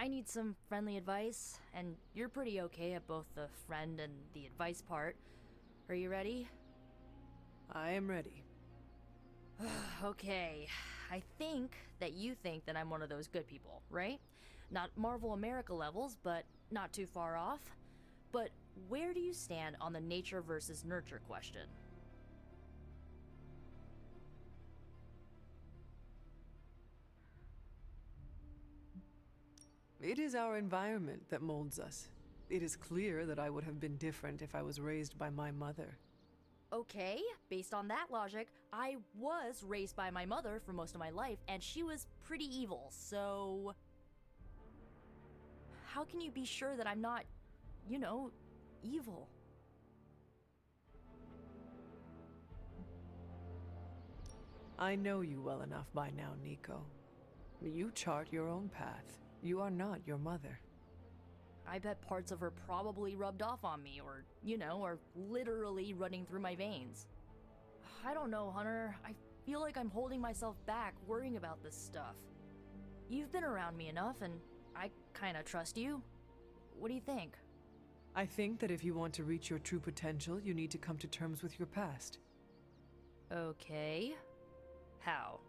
I need some friendly advice, and you're pretty okay at both the friend and the advice part. Are you ready? I am ready. Okay, I think that you think that I'm one of those good people, right? Not Marvel America levels, but not too far off. But where do you stand on the nature versus nurture question? It is our environment that molds us. It is clear that I would have been different if I was raised by my mother. Okay, based on that logic, I was raised by my mother for most of my life, and she was pretty evil, so... How can you be sure that I'm not, evil? I know you well enough by now, Nico. You chart your own path. You are not your mother. I bet parts of her probably rubbed off on me, or, are literally running through my veins. I don't know, Hunter. I feel like I'm holding myself back, worrying about this stuff. You've been around me enough, and I kinda trust you. What do you think? I think that if you want to reach your true potential, you need to come to terms with your past. Okay. How?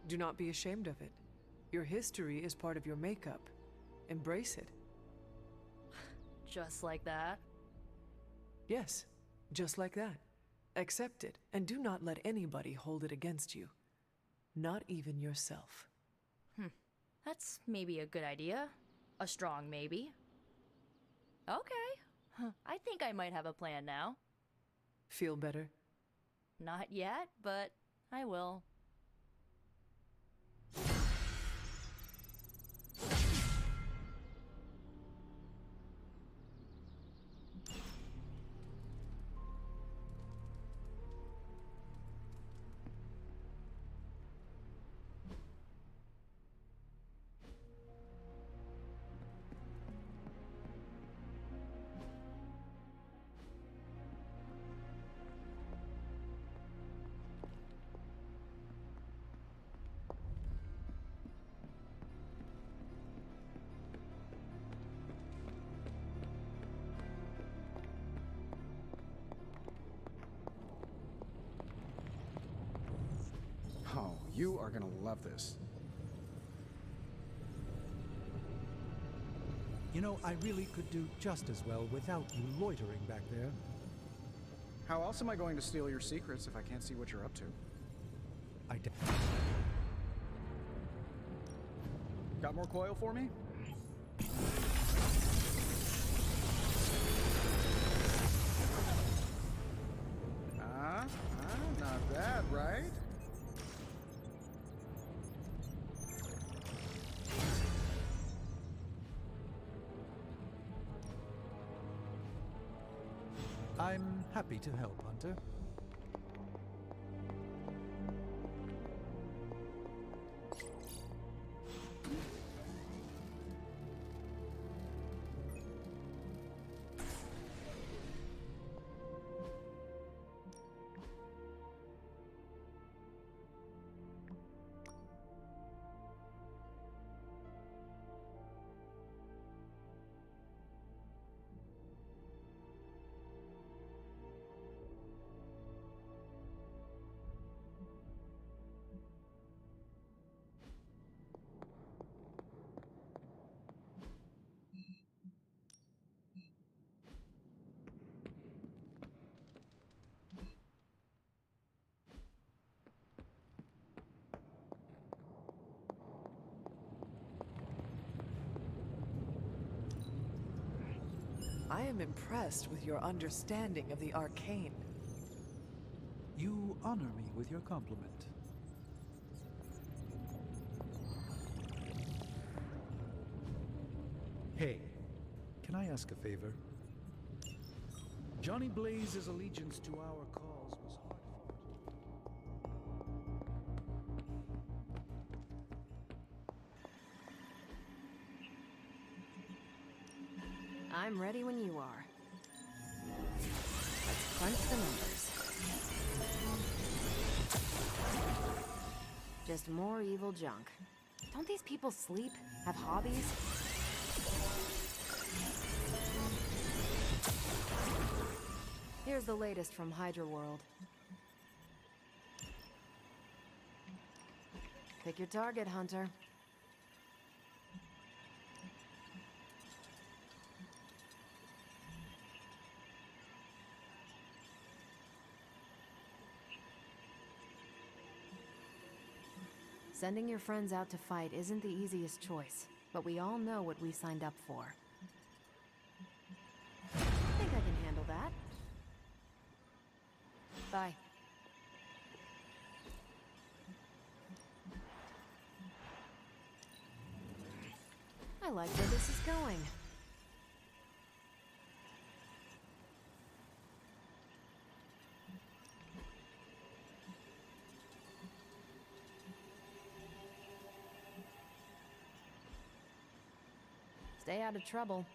Do not be ashamed of it. Your history is part of your makeup. Embrace it. Just like that? Yes, just like that. Accept it, and do not let anybody hold it against you. Not even yourself. That's maybe a good idea. A strong maybe. Okay. I think I might have a plan now. Feel better? Not yet, but I will. Oh, you are gonna love this. You know, I really could do just as well without you loitering back there. How else am I going to steal your secrets if I can't see what you're up to? I d- Got more coil for me? Not bad, right? I'm happy to help, Hunter. I am impressed with your understanding of the arcane. You honor me with your compliment. Hey, can I ask a favor? Johnny Blaze's allegiance to our cause was hard fought. I'm ready when you are. Crunch the numbers. Just more evil junk. Don't these people sleep? Have hobbies? Here's the latest from Hydra World. Pick your target, Hunter. Sending your friends out to fight isn't the easiest choice, but we all know what we signed up for. I think I can handle that. Bye. I like where this is going. Stay out of trouble.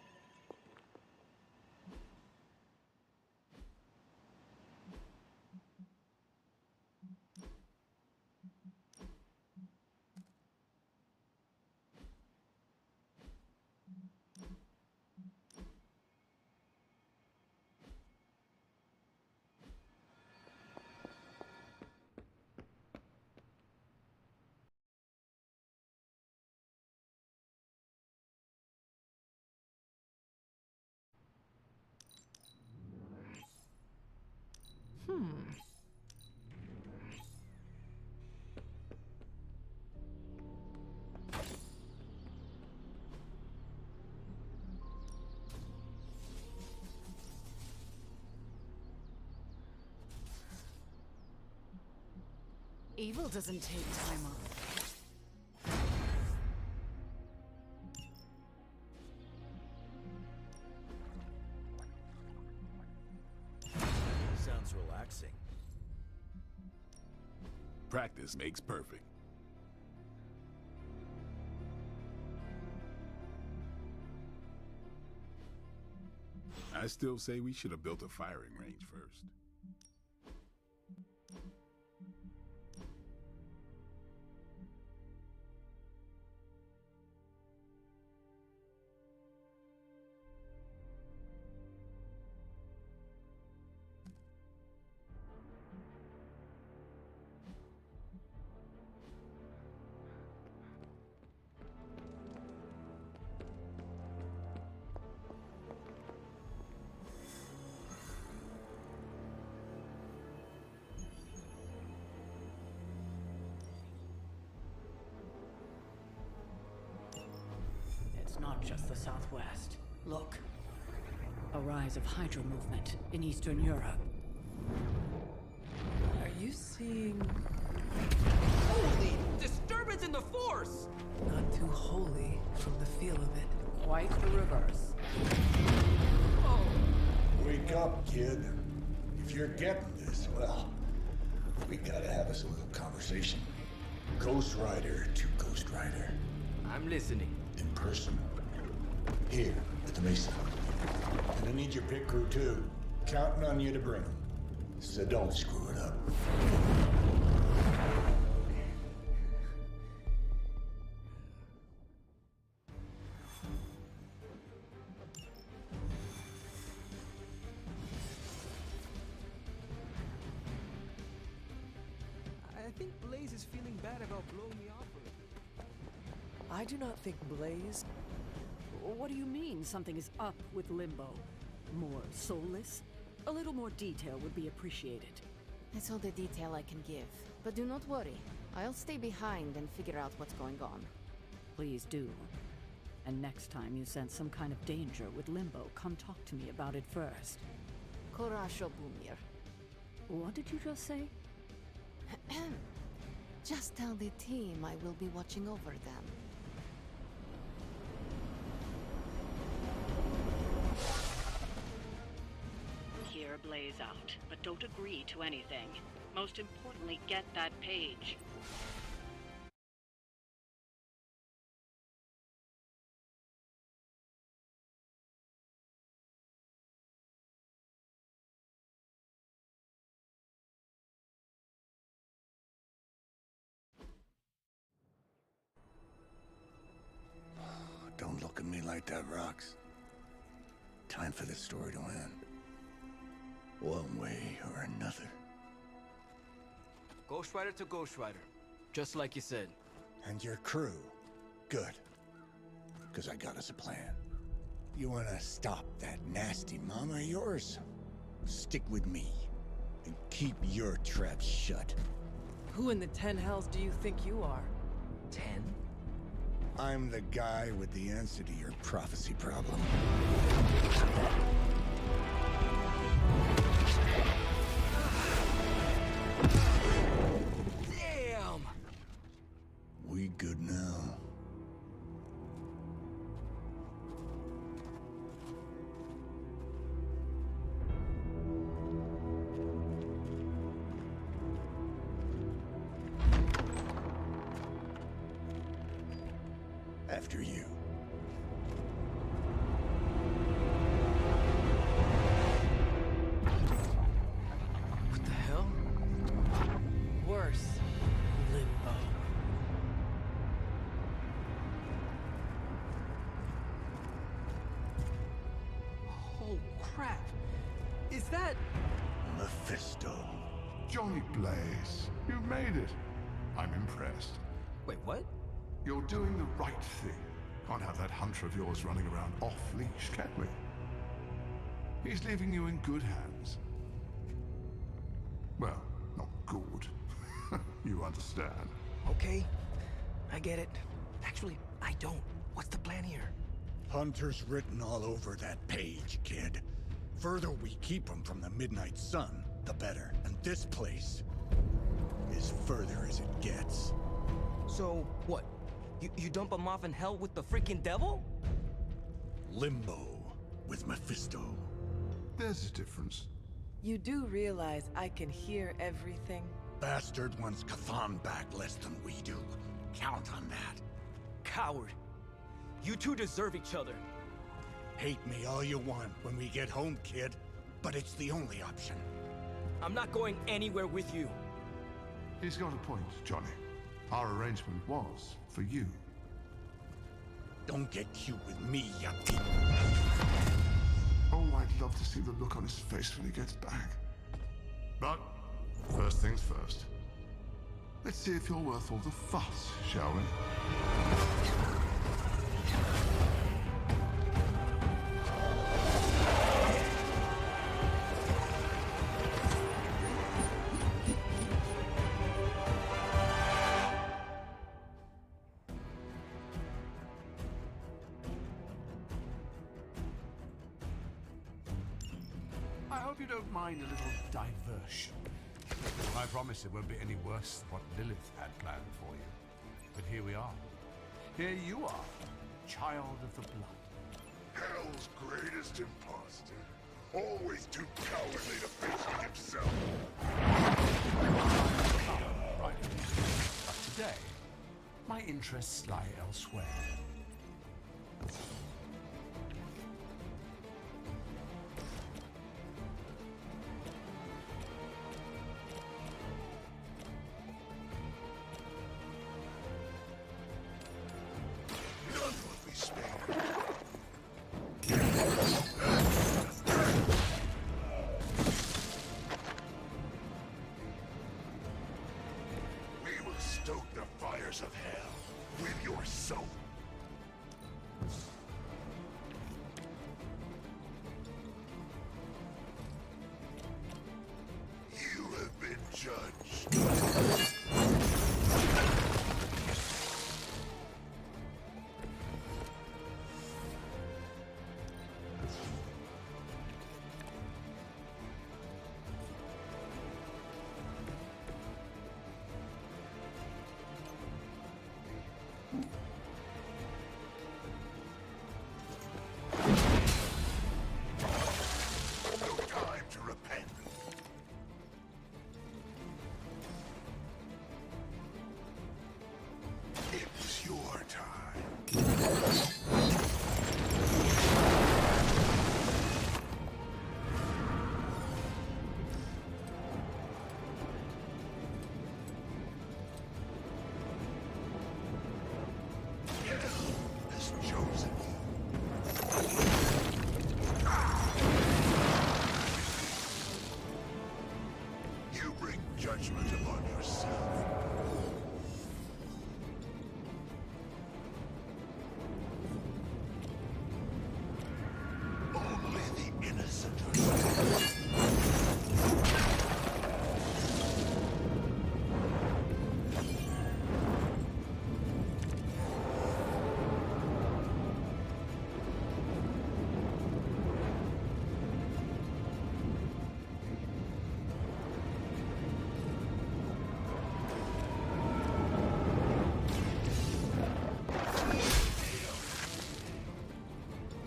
Evil doesn't take time off. Sounds relaxing. Practice makes perfect. I still say we should have built a firing range first. It's not just the Southwest. Look. A rise of Hydra movement in Eastern Europe. Are you seeing Holy disturbance in the Force! not too holy from the feel of it? Quite the reverse. Wake up, kid. If you're getting this, well, we gotta have us a little conversation. Ghost Rider to Ghost Rider. I'm listening. In person. Here, at the Mesa. And I need your pit crew, too. Counting on you to bring them. So don't screw it up. I think Blaze is feeling bad about blowing me off a little. I do not think Blaze. What do you mean something is up with Limbo? More soulless? A little more detail would be appreciated. It's all the detail I can give. But do not worry. I'll stay behind and figure out what's going on. Please do. And next time you sense some kind of danger with Limbo, come talk to me about it first. Korasho Bumir. What did you just say? Just tell the team I will be watching over them. Hear Blaze out, but don't agree to anything. Most importantly, get that page. like that, Rox. Time for this story to end. One way or another. Ghost Rider to Ghost Rider. Just like you said. And your crew. Good. Because I got us a plan. You wanna stop that nasty mama of yours? Stick with me. And keep your traps shut. Who in the 10 hells do you think you are? 10? I'm the guy with the answer to your prophecy problem. Damn! We good now? After you. What the hell? Worse. Limbo. Oh, crap. Is that... Mephisto. Johnny Blaze, you made it. I'm impressed. Wait, what? You're doing the right thing. Can't have that hunter of yours running around off-leash, can we? He's leaving you in good hands. Well, not good. You understand. Okay. I get it. Actually, I don't. What's the plan here? Hunter's written all over that page, kid. Further we keep him from the Midnight Sun, the better. And this place is further as it gets. So, what? You dump him off in hell with the freaking devil? Limbo with Mephisto. There's a difference. You do realize I can hear everything? Bastard wants Cathan back less than we do. Count on that. Coward. You two deserve each other. Hate me all you want when we get home, kid. But it's the only option. I'm not going anywhere with you. He's got a point, Johnny. Our arrangement was for you. Don't get cute with me, yuppie. Oh, I'd love to see the look on his face when he gets back. But, first things first. Let's see if you're worth all the fuss, shall we? I hope you don't mind a little diversion. I promise it won't be any worse than what Lilith had planned for you. But here we are. Here you are, child of the blood. Hell's greatest imposter. Always too cowardly to face it himself. Right. But today, my interests lie elsewhere. We will stoke the fires of hell with your soul.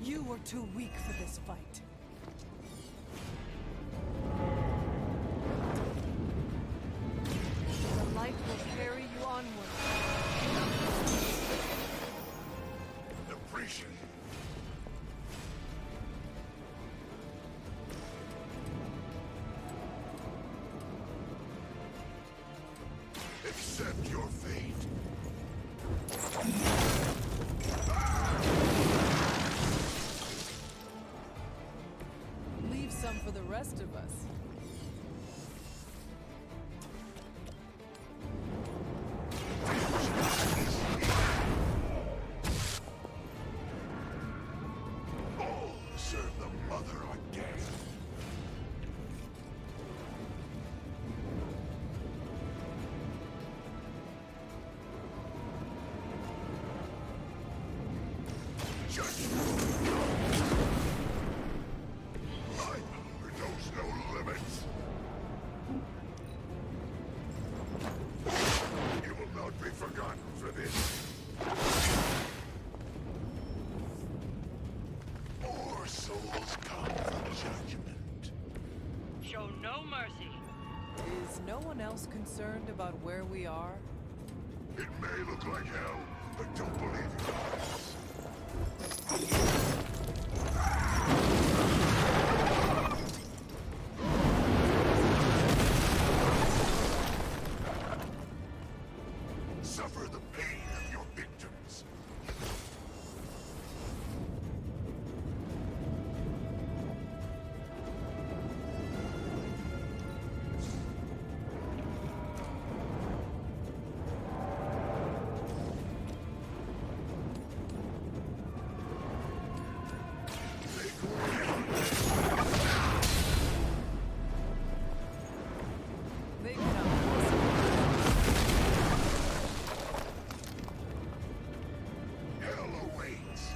You are too weak for this fight. The light will carry you onward. Appreciate it. Accept your fate. Leave some for the rest of us. All serve the Mother again. My power knows no limits. You will not be forgotten for this. More souls come from judgment. Show no mercy. Is no one else concerned about where we are? It may look like hell, but don't believe your eyes. Suffer the pain of your victims. They cannot. Hell awaits.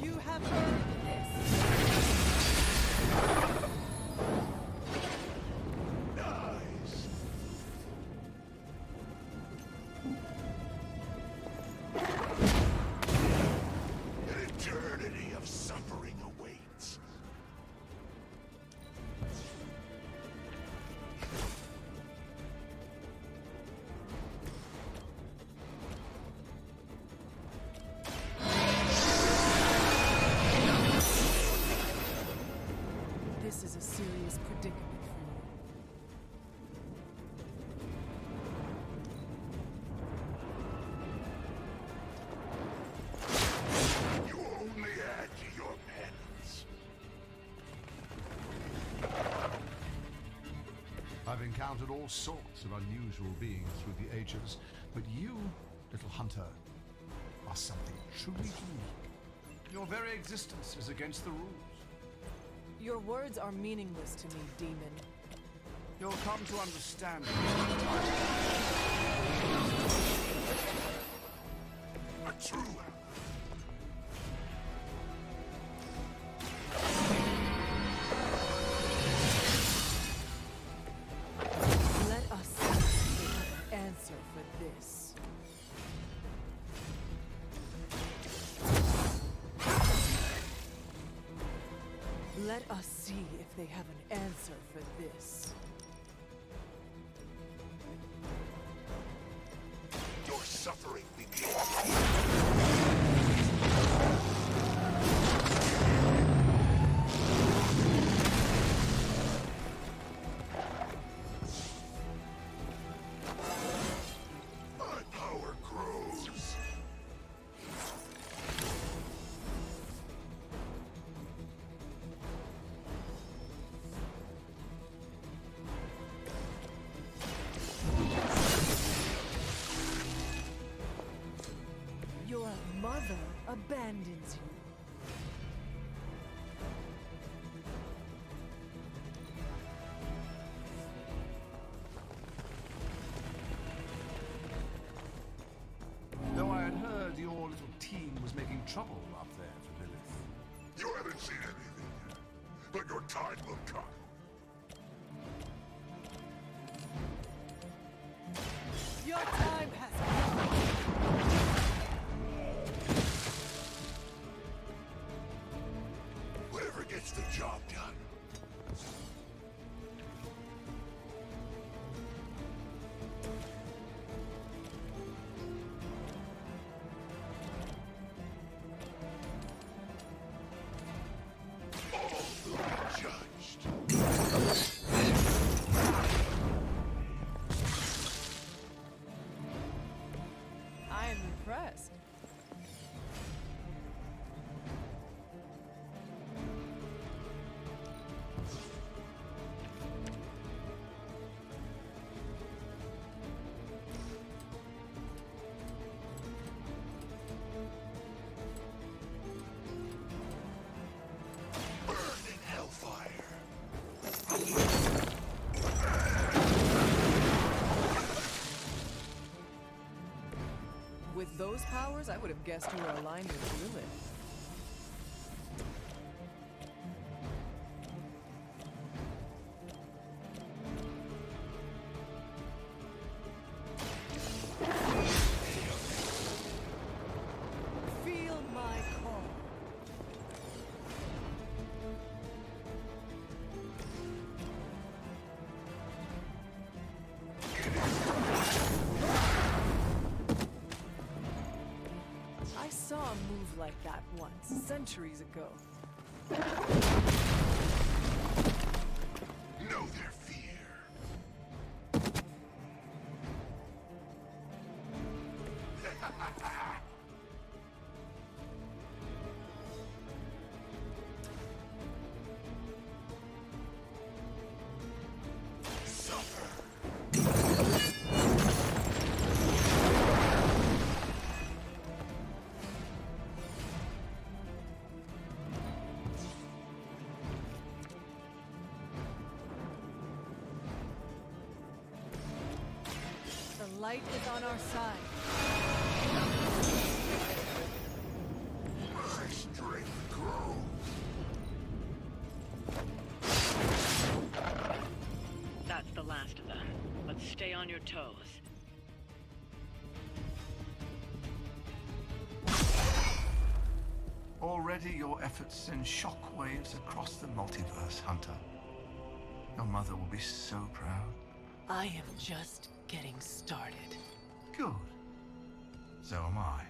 You have earned this. Nice. An eternity of suffering awaits. This is a serious predicament for you. You only add to your penance. I've encountered all sorts of unusual beings through the ages, but you, little hunter, are something truly unique. Your very existence is against the rules. Your words are meaningless to me, demon. You'll come to understand A true Let us see if they have an answer for this. Let us see if they have an answer for this. your suffering begins. My power grows. Your mother abandons you. Though I had heard your little team was making trouble up there for Lilith. You haven't seen anything. but your time will come. Your time has come. Whatever gets the job done. All will be judged. I am impressed. Burning hellfire. With those powers, I would have guessed you were aligned with Lilith. Feel my call. I saw a move like that once, centuries ago. Know their fear. Suffer. The light is on our side. My strength grows. That's the last of them. But stay on your toes. Already your efforts send shockwaves across the multiverse, Hunter. Your mother will be so proud. I am just getting started. Good. So am I.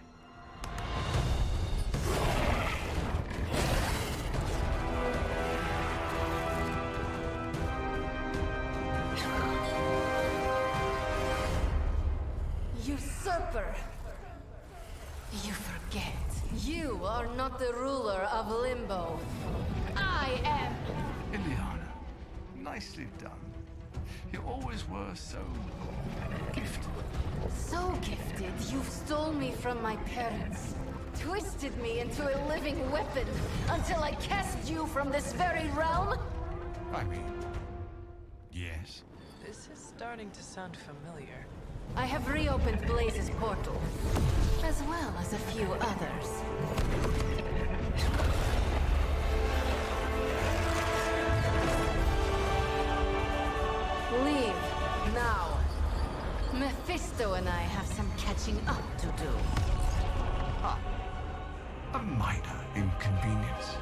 Usurper! You forget. You are not the ruler of Limbo. I am! Ileana, nicely done. You always were so gifted. So gifted, you stole me from my parents. Twisted me into a living weapon until I cast you from this very realm? I mean, yes. This is starting to sound familiar. I have reopened Blaze's portal, as well as a few others. Leave, now. Mephisto and I have some catching up to do. Ah, a minor inconvenience.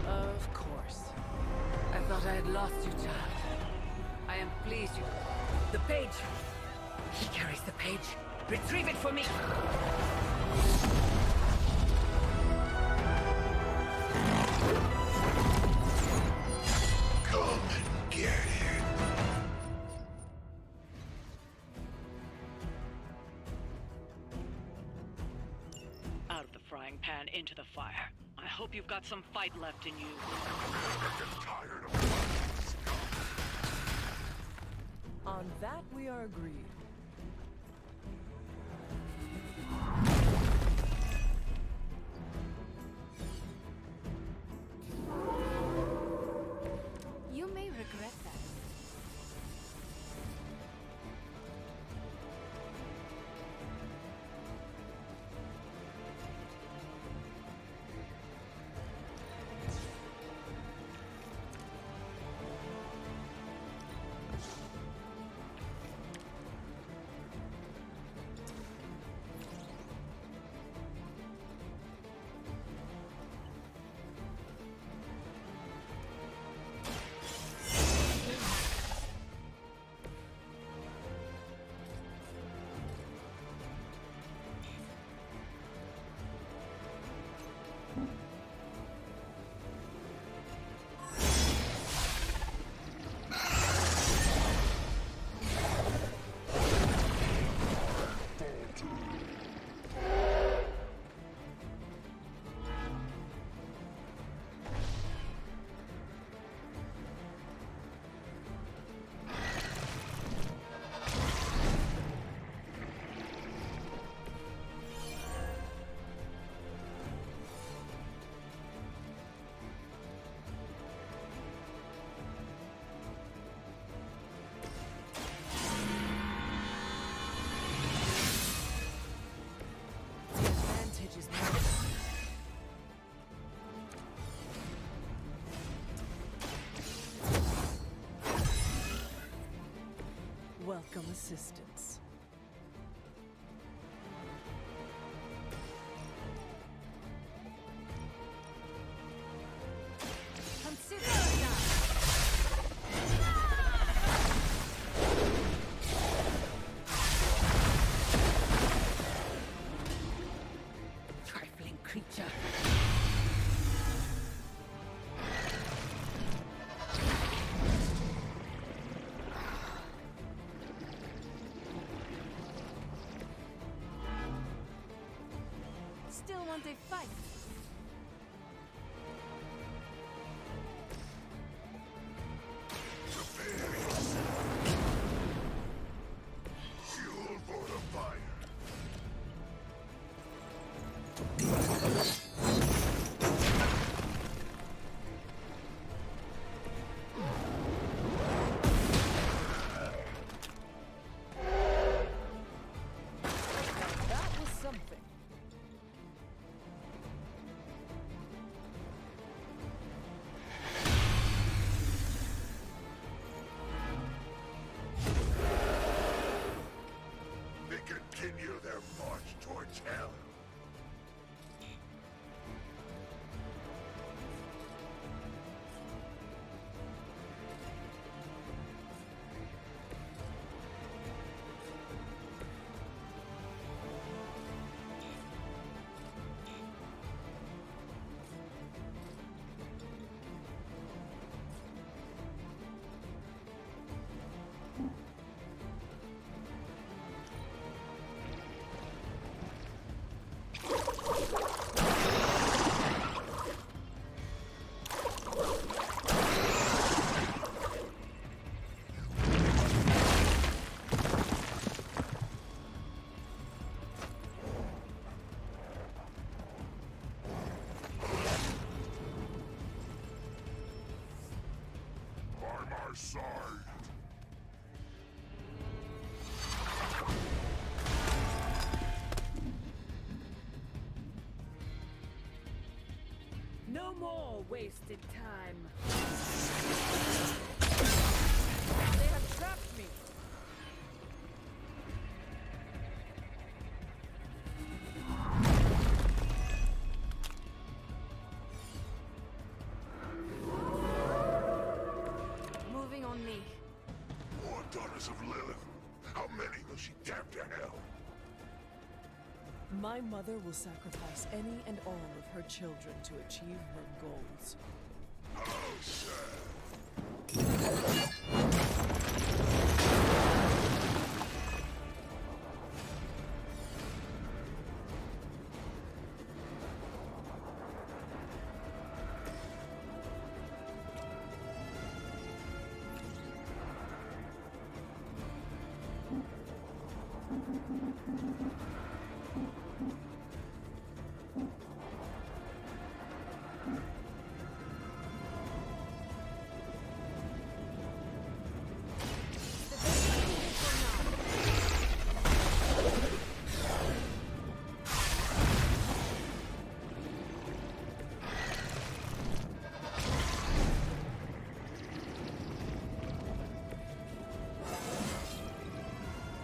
Of course. I thought I had lost you, child. I am pleased you... The page! He carries the page. Retrieve it for me! Come and get it. Out of the frying pan into the fire. I hope you've got some fight left in you. Tired of On that we are agreed. welcome assistance. Trifling creature. Still want a fight? Fuel for the fire. That was something. They continue their march towards hell. By my side. No more wasted time. They have trapped me. Moving on me. More daughters of Lilith. How many will she damn to hell? My mother will sacrifice any and all of her children to achieve her goals. How sad.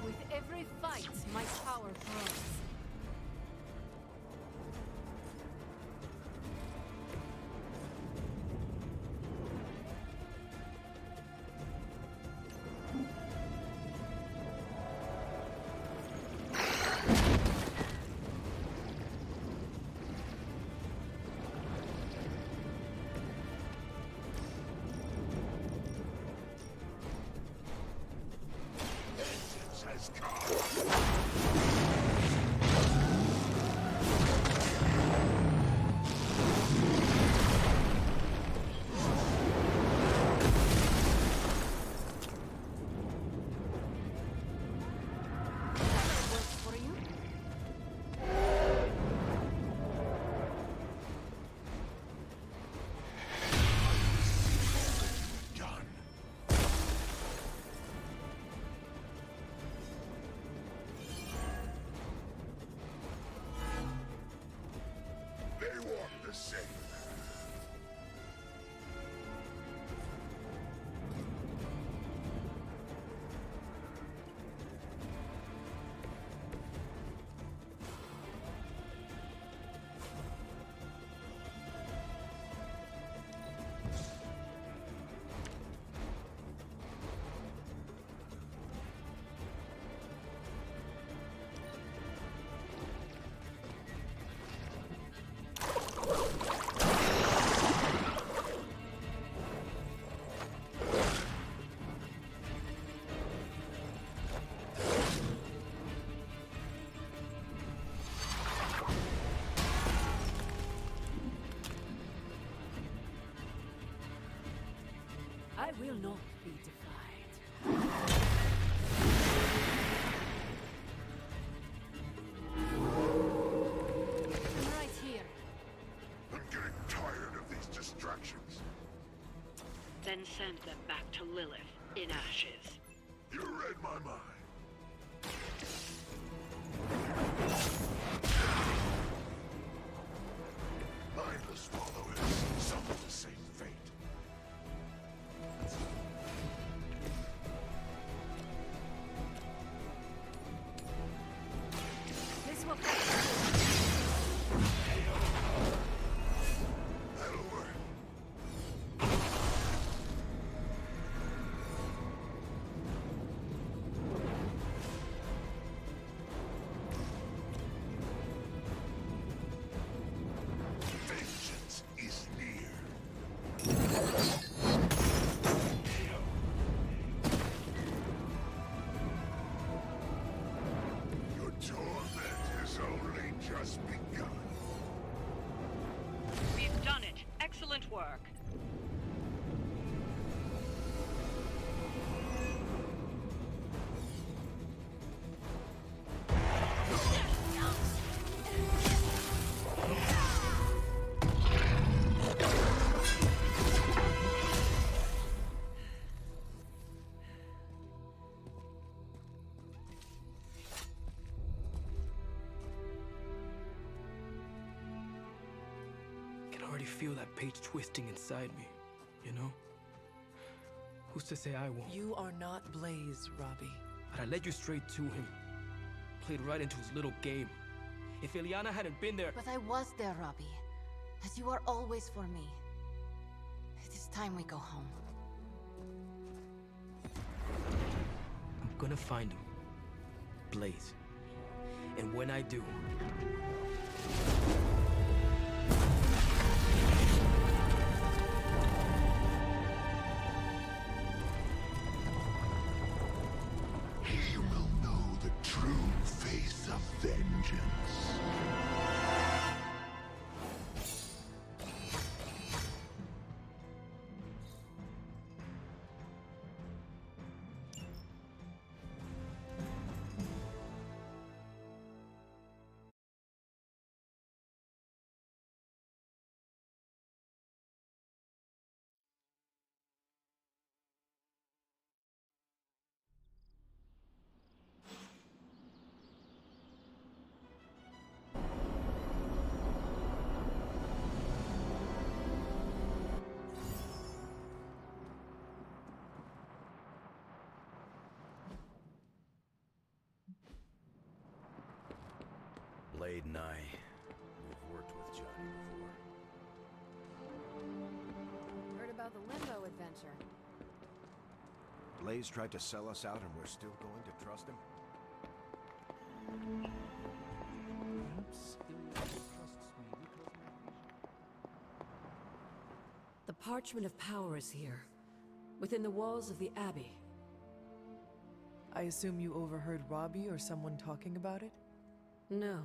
With every fight, my power grows. Vengeance has come. I will not be defied. I'm right here. I'm getting tired of these distractions. Then send them back to Lilith in ashes. You read my mind. Mindless followers, some of the same fate. This will That'll work. Vengeance is near. Your torment has only just begun. We've done it. Excellent work. I can already feel that page twisting inside me, you know? Who's to say I won't? You are not Blaze, Robbie. But I led you straight to him. Played right into his little game. If Ilyana hadn't been there... But I was there, Robbie. As you are always for me. It is time we go home. I'm gonna find him. Blaze. And when I do... He will know the true face of vengeance. Blade and I, we've worked with Johnny before. Heard about the Limbo adventure. Blaze tried to sell us out and we're still going to trust him? The Parchment of Power is here, within the walls of the Abbey. I assume you overheard Robbie or someone talking about it? No.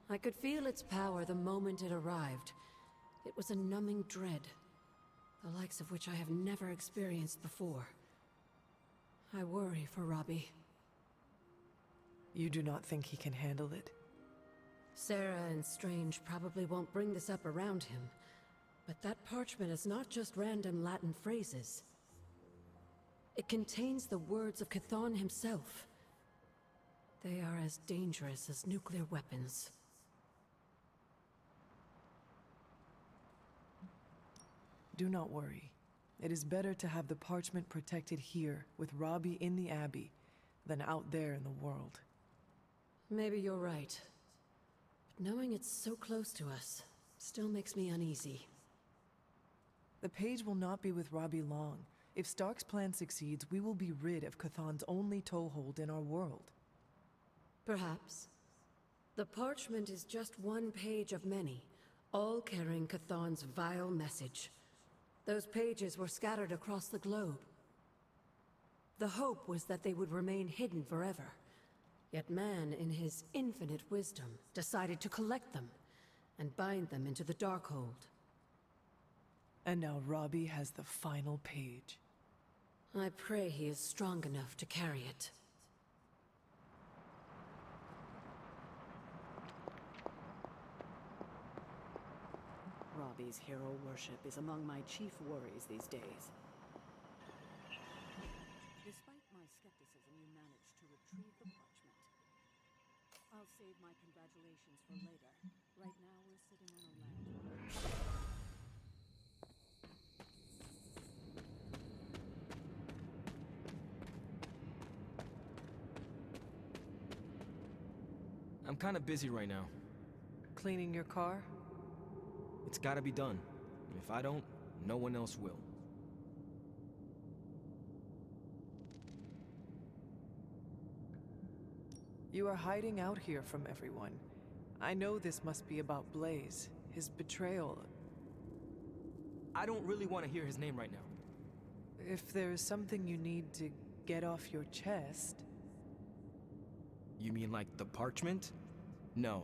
I could feel its power the moment it arrived. It was a numbing dread, the likes of which I have never experienced before. I worry for Robbie. You do not think he can handle it? Sarah and Strange probably won't bring this up around him, but that parchment is not just random Latin phrases. It contains the words of Chthon himself. They are as dangerous as nuclear weapons. Do not worry. It is better to have the parchment protected here, with Robbie in the Abbey, than out there in the world. Maybe you're right. But knowing it's so close to us still makes me uneasy. The page will not be with Robbie long. If Stark's plan succeeds, we will be rid of Chthon's only toehold in our world. Perhaps. The parchment is just one page of many, all carrying Chthon's vile message. Those pages were scattered across the globe. The hope was that they would remain hidden forever. Yet man, in his infinite wisdom, decided to collect them and bind them into the Darkhold. And now Robbie has the final page. I pray he is strong enough to carry it. Robbie's hero worship is among my chief worries these days. Despite my skepticism, you managed to retrieve the parchment. I'll save my congratulations for later. Right now, we're sitting on a land. I'm kind of busy right now. Cleaning your car? It's gotta be done. If I don't, no one else will. You are hiding out here from everyone. I know this must be about Blaze, his betrayal. I don't really want to hear his name right now. If there is something you need to get off your chest... You mean like the parchment? No,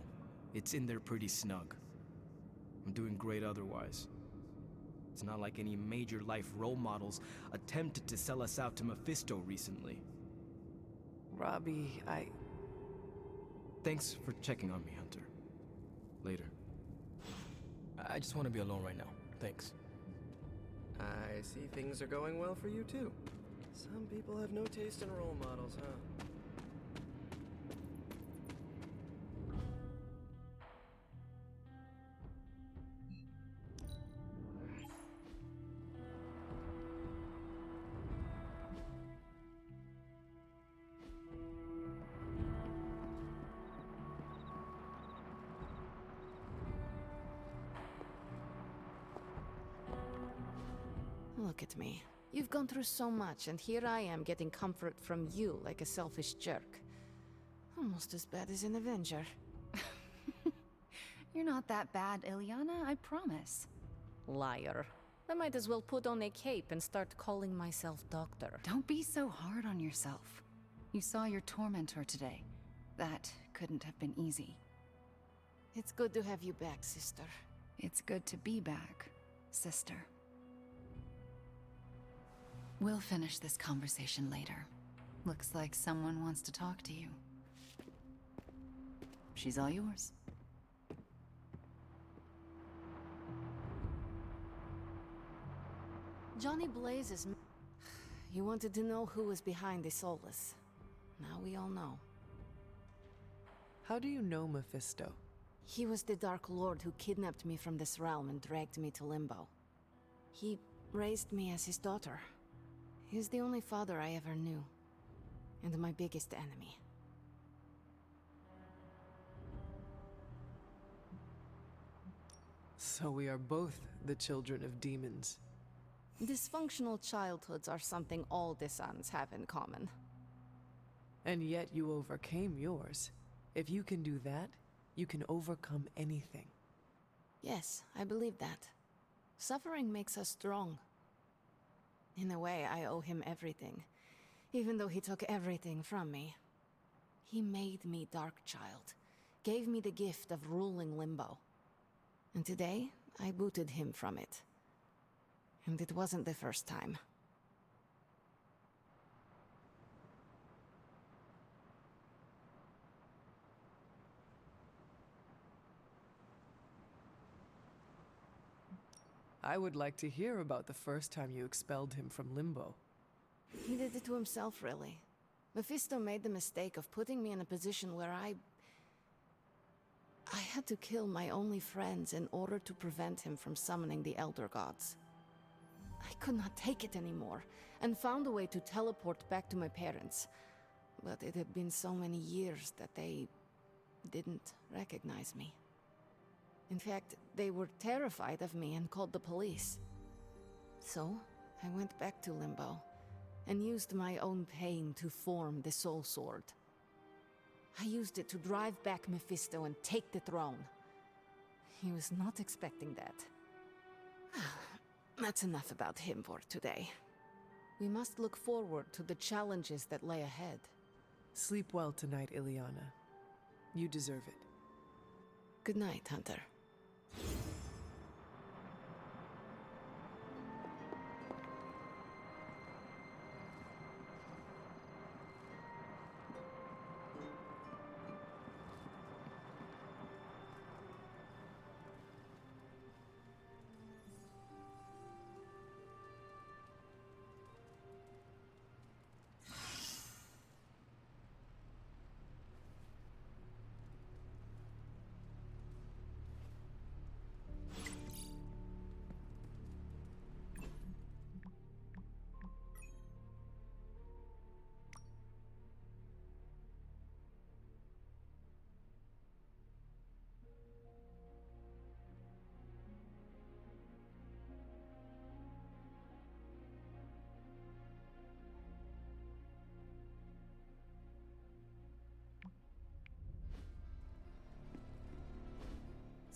it's in there pretty snug. I'm doing great otherwise. It's not like any major life role models attempted to sell us out to Mephisto recently. Robbie, Thanks for checking on me, Hunter. Later. I just want to be alone right now. Thanks. I see things are going well for you too. Some people have no taste in role models, huh? Look at me. You've gone through so much, and here I am getting comfort from you like a selfish jerk. Almost as bad as an Avenger. You're not that bad, Ilyana, I promise. Liar. I might as well put on a cape and start calling myself Doctor. Don't be so hard on yourself. You saw your tormentor today. That couldn't have been easy. It's good to have you back, sister. It's good to be back, sister. We'll finish this conversation later. Looks like someone wants to talk to you. She's all yours. Johnny Blaze is... You wanted to know who was behind the Solus. Now we all know. How do you know Mephisto? He was the Dark Lord who kidnapped me from this realm and dragged me to Limbo. He raised me as his daughter. He's the only father I ever knew. And my biggest enemy. So we are both the children of demons. Dysfunctional childhoods are something all the sons have in common. And yet you overcame yours. If you can do that, you can overcome anything. Yes, I believe that. Suffering makes us strong. In a way, I owe him everything, even though he took everything from me. He made me Darkchild, gave me the gift of ruling Limbo. And today, I booted him from it. And it wasn't the first time. I would like to hear about the first time you expelled him from Limbo. He did it to himself, really. Mephisto made the mistake of putting me in a position where I had to kill my only friends in order to prevent him from summoning the Elder Gods. I could not take it anymore, and found a way to teleport back to my parents. But it had been so many years that they didn't recognize me. In fact, they were terrified of me and called the police. So, I went back to Limbo, and used my own pain to form the Soul Sword. I used it to drive back Mephisto and take the throne. He was not expecting that. That's enough about him for today. We must look forward to the challenges that lay ahead. Sleep well tonight, Ilyana. You deserve it. Good night, Hunter.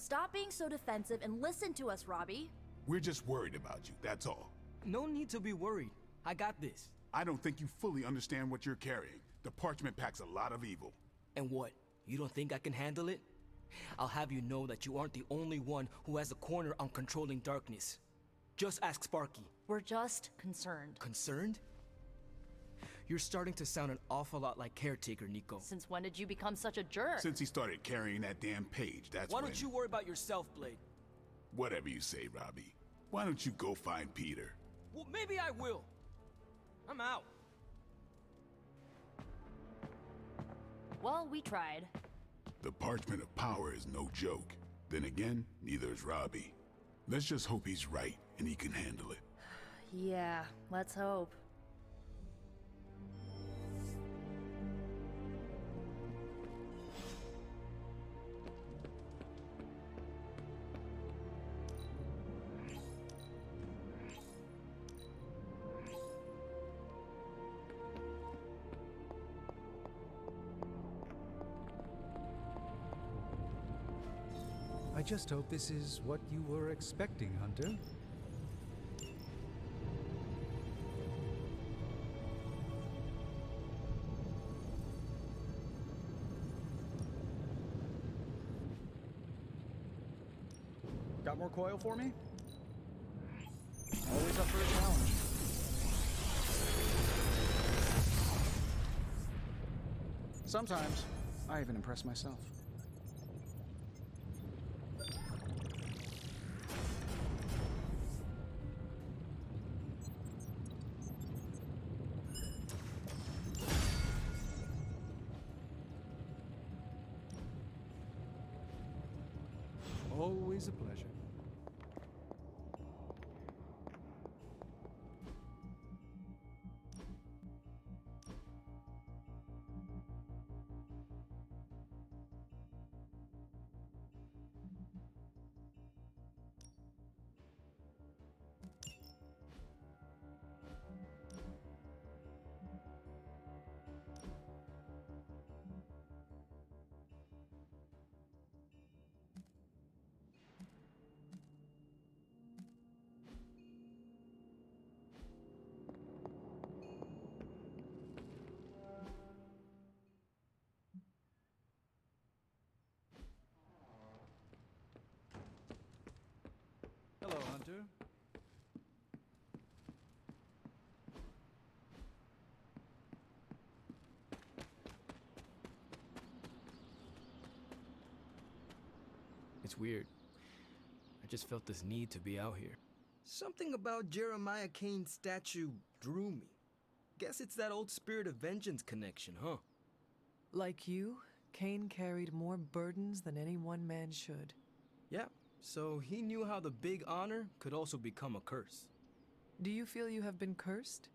Stop being so defensive and listen to us, Robbie. We're just worried about you, that's all. No need to be worried. I got this. I don't think you fully understand what you're carrying. The parchment packs a lot of evil. And what? You don't think I can handle it? I'll have you know that you aren't the only one who has a corner on controlling darkness. Just ask Sparky. We're just concerned. Concerned? You're starting to sound an awful lot like Caretaker, Nico. Since when did you become such a jerk? Since he started carrying that damn page, that's Why don't you worry about yourself, Blade? Whatever you say, Robbie. Why don't you go find Peter? Well, maybe I will. I'm out. Well, we tried. The Parchment of Power is no joke. Then again, neither is Robbie. Let's just hope he's right and he can handle it. Yeah, let's hope. I just hope this is what you were expecting, Hunter. Got more coil for me? Always up for a challenge. Sometimes, I even impress myself. Always a pleasure. Hello, Hunter. It's weird. I just felt this need to be out here. Something about Jeremiah Kane's statue drew me. Guess it's that old Spirit of Vengeance connection, huh? Like you, Kane carried more burdens than any one man should. Yeah, so he knew how the big honor could also become a curse. Do you feel you have been cursed?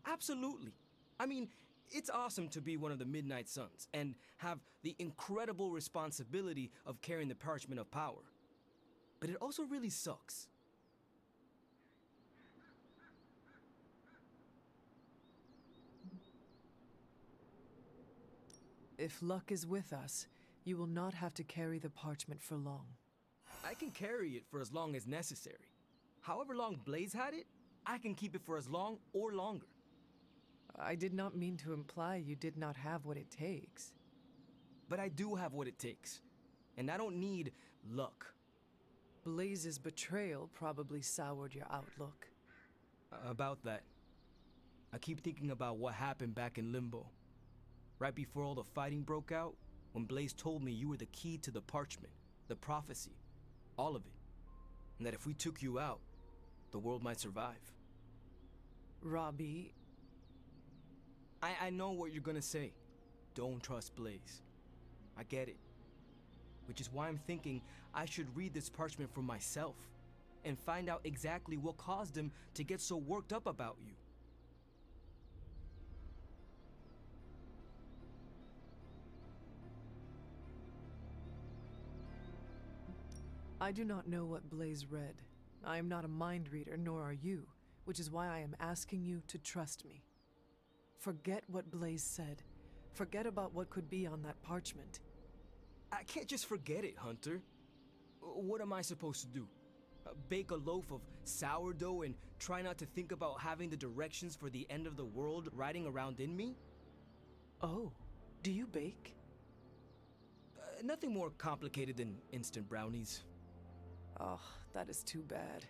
Absolutely. I mean, it's awesome to be one of the Midnight Suns and have the incredible responsibility of carrying the Parchment of Power. But it also really sucks. If luck is with us, you will not have to carry the parchment for long. I can carry it for as long as necessary. However long Blaze had it, I can keep it for as long or longer. I did not mean to imply you did not have what it takes. But I do have what it takes. And I don't need luck. Blaze's betrayal probably soured your outlook. About that. I keep thinking about what happened back in Limbo. Right before all the fighting broke out, when Blaze told me you were the key to the parchment, the prophecy, all of it. And that if we took you out, the world might survive. Robbie... I know what you're gonna say. Don't trust Blaze. I get it. Which is why I'm thinking I should read this parchment for myself and find out exactly what caused him to get so worked up about you. I do not know what Blaze read. I am not a mind reader, nor are you, which is why I am asking you to trust me. Forget what Blaze said. Forget about what could be on that parchment. I can't just forget it, Hunter. What am I supposed to do? Bake a loaf of sourdough and try not to think about having the directions for the end of the world riding around in me? Oh, do you bake? Nothing more complicated than instant brownies. Oh, that is too bad.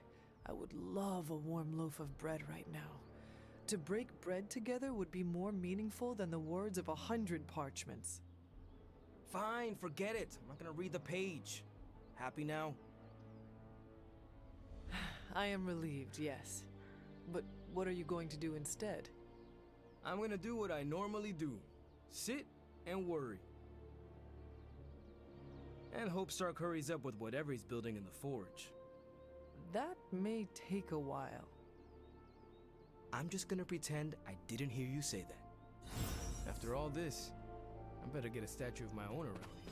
I would love a warm loaf of bread right now. To break bread together would be more meaningful than the words of 100 parchments. Fine, forget it. I'm not gonna read the page. Happy now? I am relieved, yes. But what are you going to do instead? I'm gonna do what I normally do. Sit and worry. And hope Stark hurries up with whatever he's building in the forge. That may take a while. I'm just gonna pretend I didn't hear you say that. After all this, I better get a statue of my own around here.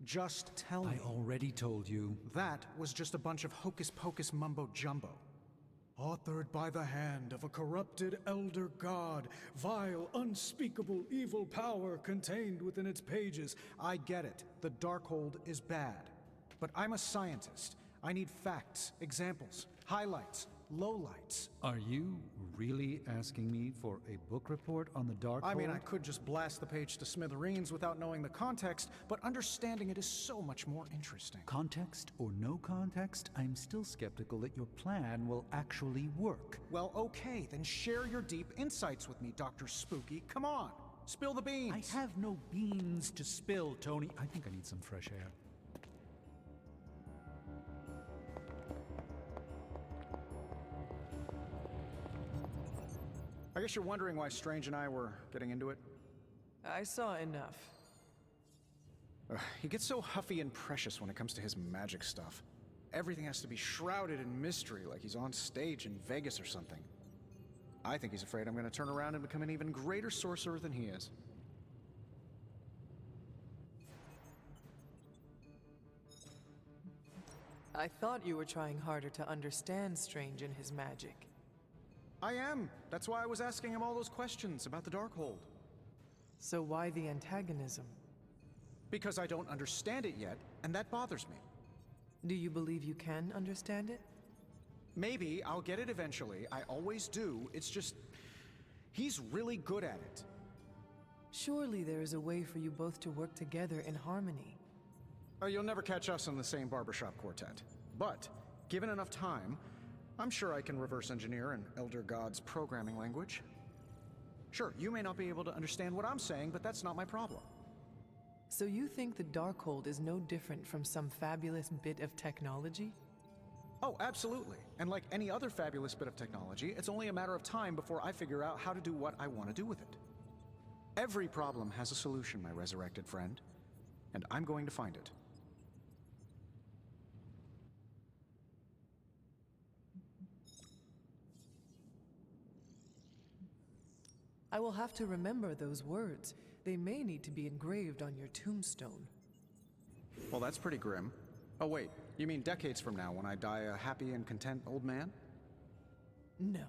Just tell me. I already told you. That was just a bunch of hocus-pocus mumbo-jumbo. Authored by the hand of a corrupted elder god, vile, unspeakable evil power contained within its pages. I get it. The Darkhold is bad. But I'm a scientist. I need facts, examples, highlights, lowlights. Are you really asking me for a book report on the Darkhold? I mean, I could just blast the page to smithereens without knowing the context, but understanding it is so much more interesting. Context or no context, I'm still skeptical that your plan will actually work. Well, okay, then share your deep insights with me, Dr. Spooky. Come on, spill the beans. I have no beans to spill, Tony. I think I need some fresh air. I guess you're wondering why Strange and I were getting into it? I saw enough. He gets so huffy and precious when it comes to his magic stuff. Everything has to be shrouded in mystery, like he's on stage in Vegas or something. I think he's afraid I'm going to turn around and become an even greater sorcerer than he is. I thought you were trying harder to understand Strange and his magic. I am. That's why I was asking him all those questions about the Darkhold. So why the antagonism? Because I don't understand it yet, and that bothers me. Do you believe you can understand it? Maybe. I'll get it eventually. I always do. It's just... he's really good at it. Surely there is a way for you both to work together in harmony. Oh, you'll never catch us in the same barbershop quartet. But, given enough time, I'm sure I can reverse engineer an Elder God's programming language. Sure, you may not be able to understand what I'm saying, but that's not my problem. So you think the Darkhold is no different from some fabulous bit of technology? Oh, absolutely. And like any other fabulous bit of technology, it's only a matter of time before I figure out how to do what I want to do with it. Every problem has a solution, my resurrected friend. And I'm going to find it. I will have to remember those words. They may need to be engraved on your tombstone. Well, that's pretty grim. Oh wait, you mean decades from now when I die a happy and content old man? No.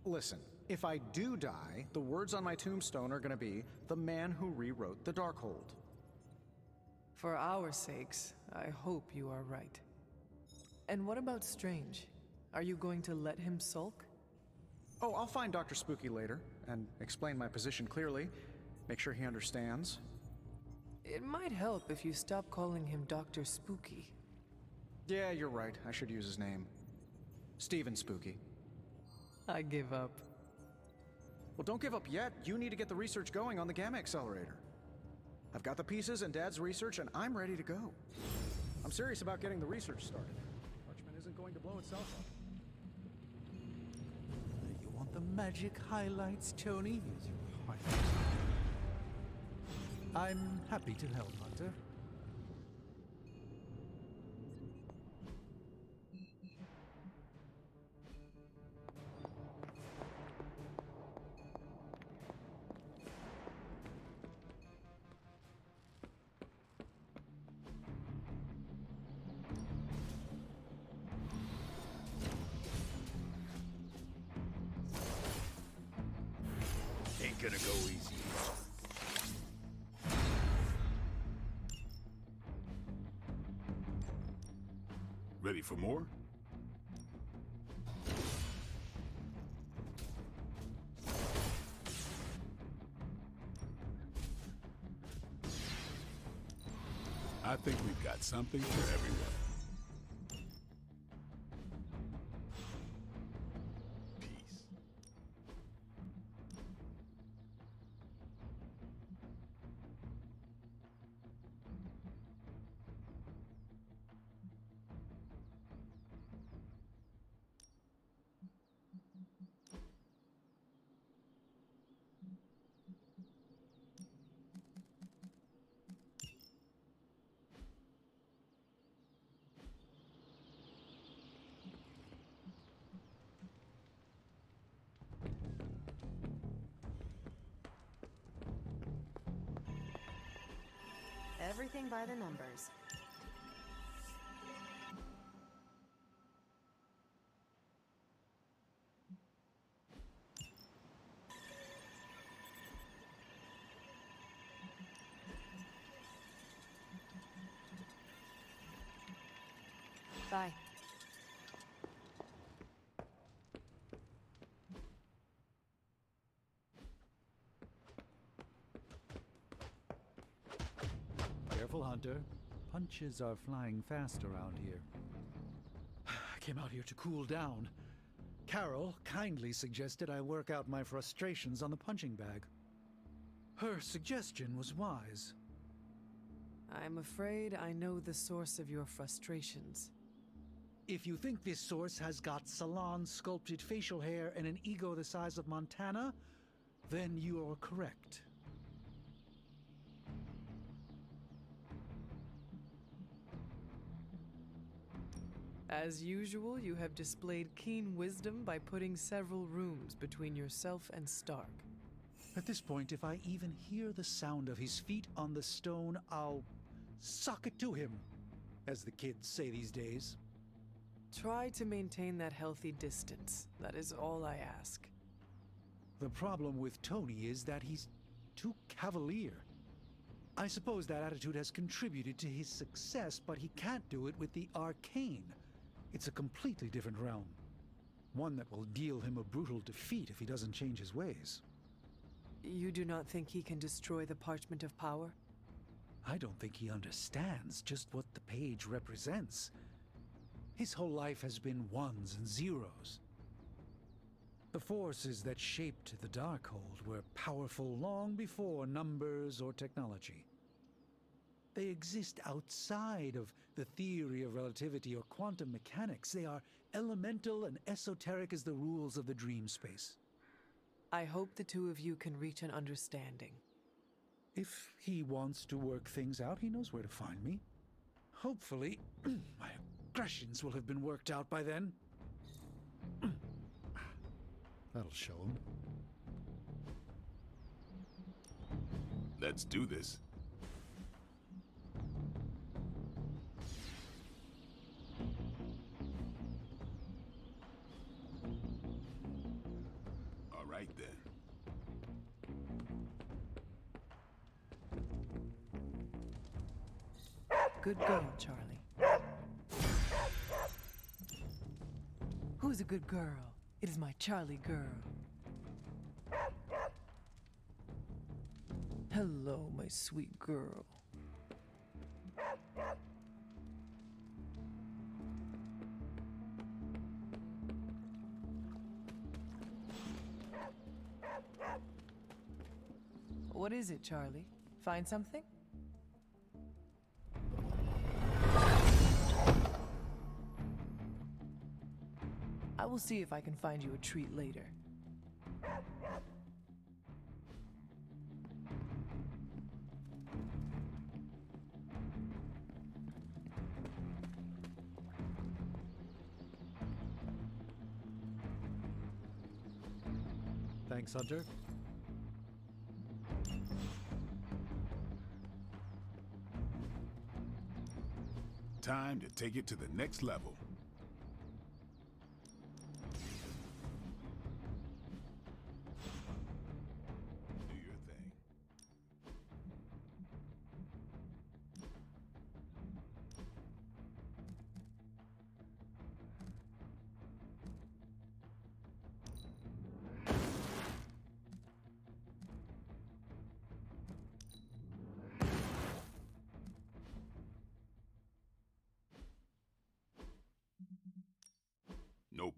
Listen, if I do die, the words on my tombstone are gonna be, "The man who rewrote the Darkhold." For our sakes, I hope you are right. And what about Strange? Are you going to let him sulk? Oh, I'll find Dr. Spooky later, and explain my position clearly. Make sure he understands. It might help if you stop calling him Dr. Spooky. Yeah, you're right. I should use his name. Stephen Spooky. I give up. Well, don't give up yet. You need to get the research going on the Gamma Accelerator. I've got the pieces and Dad's research, and I'm ready to go. I'm serious about getting the research started. Parchment isn't going to blow itself up. You want the magic highlights, Tony? Here's your highlights. I'm happy to help, Hunter. gonna go easy. Ready for more? I think we've got something for everyone. Everything by the numbers. Bye. Careful, Hunter. Punches are flying fast around here. I came out here to cool down. Carol kindly suggested I work out my frustrations on the punching bag. Her suggestion was wise. I'm afraid I know the source of your frustrations. If you think this source has got salon-sculpted facial hair and an ego the size of Montana, then you are correct. As usual, you have displayed keen wisdom by putting several rooms between yourself and Stark. At this point, if I even hear the sound of his feet on the stone, I'll sock it to him, as the kids say these days. Try to maintain that healthy distance. That is all I ask. The problem with Tony is that he's too cavalier. I suppose that attitude has contributed to his success, but he can't do it with the arcane. It's a completely different realm. One that will deal him a brutal defeat if he doesn't change his ways. You do not think he can destroy the Parchment of Power? I don't think he understands just what the page represents. His whole life has been ones and zeros. The forces that shaped the Darkhold were powerful long before numbers or technology. They exist outside of the theory of relativity or quantum mechanics. They are elemental and esoteric as the rules of the dream space. I hope the two of you can reach an understanding. If he wants to work things out, he knows where to find me. Hopefully, my aggressions will have been worked out by then. That'll show him. Let's do this. All right then. Good girl, Charlie. Who's a good girl? It is my Charlie girl. Hello, my sweet girl. What is it, Charlie? Find something? I will see if I can find you a treat later. Thanks, Hunter. Time to take it to the next level.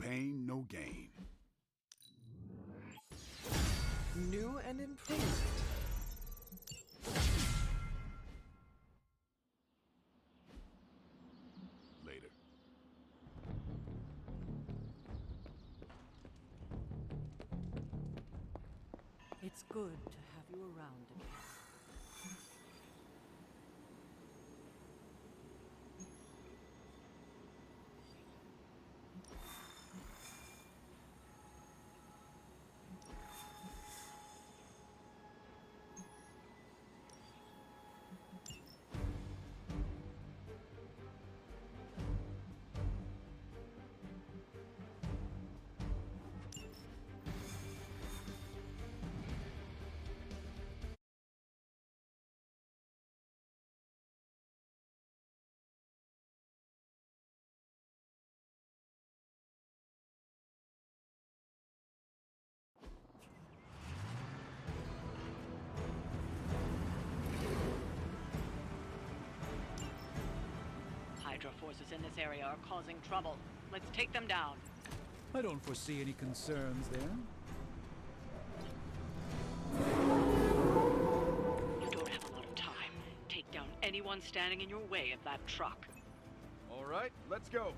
pain, no gain. New and improved. Later. It's good to have you around again. Hydra forces in this area are causing trouble. Let's take them down. I don't foresee any concerns there. You don't have a lot of time. Take down anyone standing in your way of that truck. All right, let's go.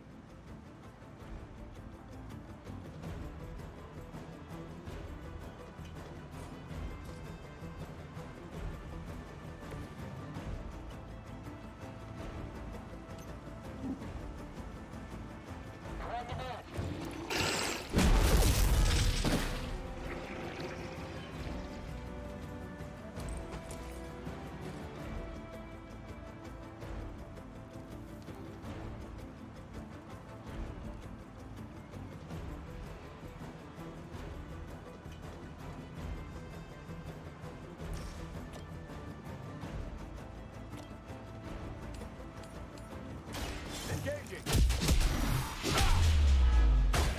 Engaging!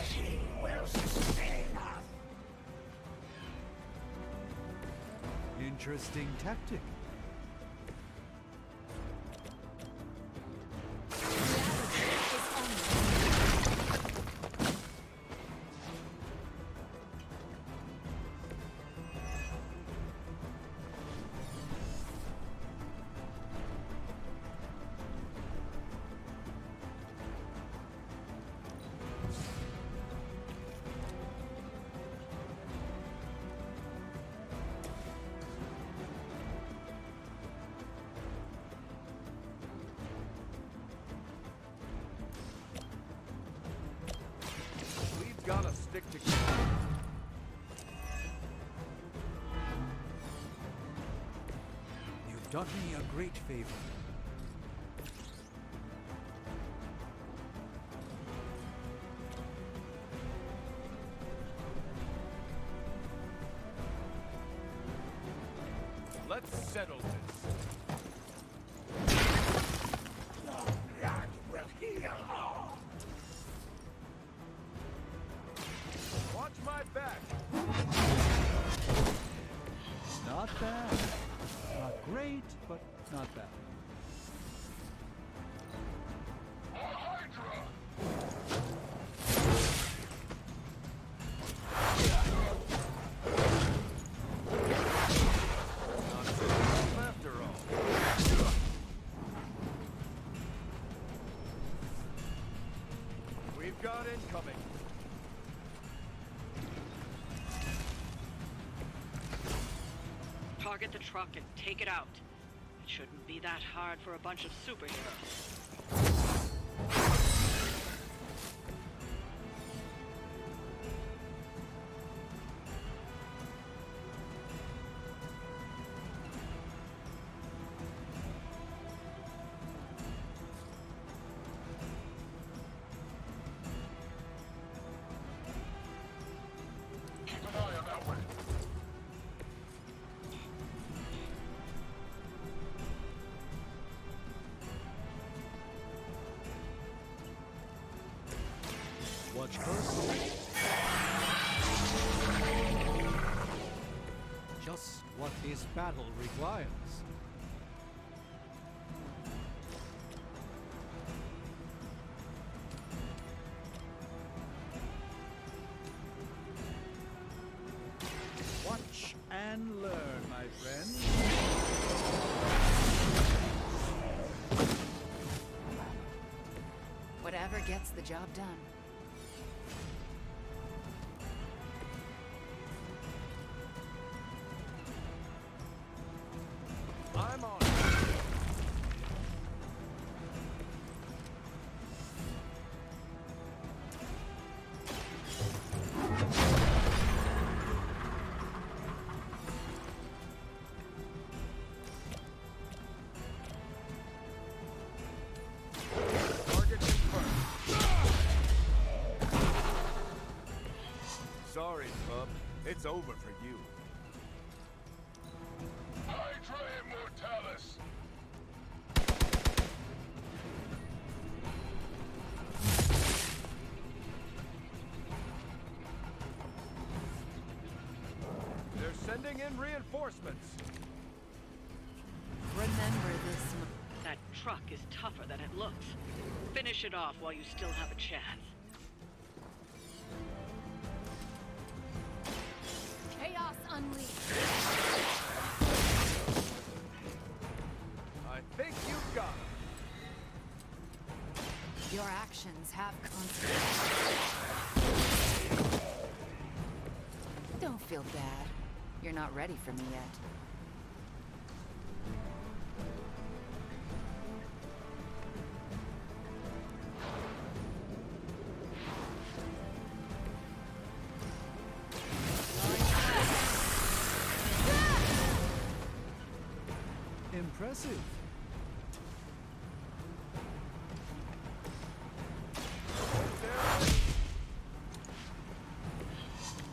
She will sustain us. Interesting tactic. We've gotta stick together. You've done me a great favor. Let's settle this. That will heal. Watch my back. Not bad. Not great, but not bad. Not so tough after all. We've got incoming. Target the truck and take it out. It shouldn't be that hard for a bunch of superheroes. Keep an eye on that way. Watch closely. Just what this battle requires. and learn, my friend. Whatever gets the job done. I'm on. Target confirmed. Sorry, bub. It's over for you. Hydra Immortalis! They're sending in reinforcements. Remember this. That truck is tougher than it looks. Finish it off while you still have a chance. Chaos unleashed. I think you've got him. Your actions have consequences. Don't feel bad. You're not ready for me yet. Impressive.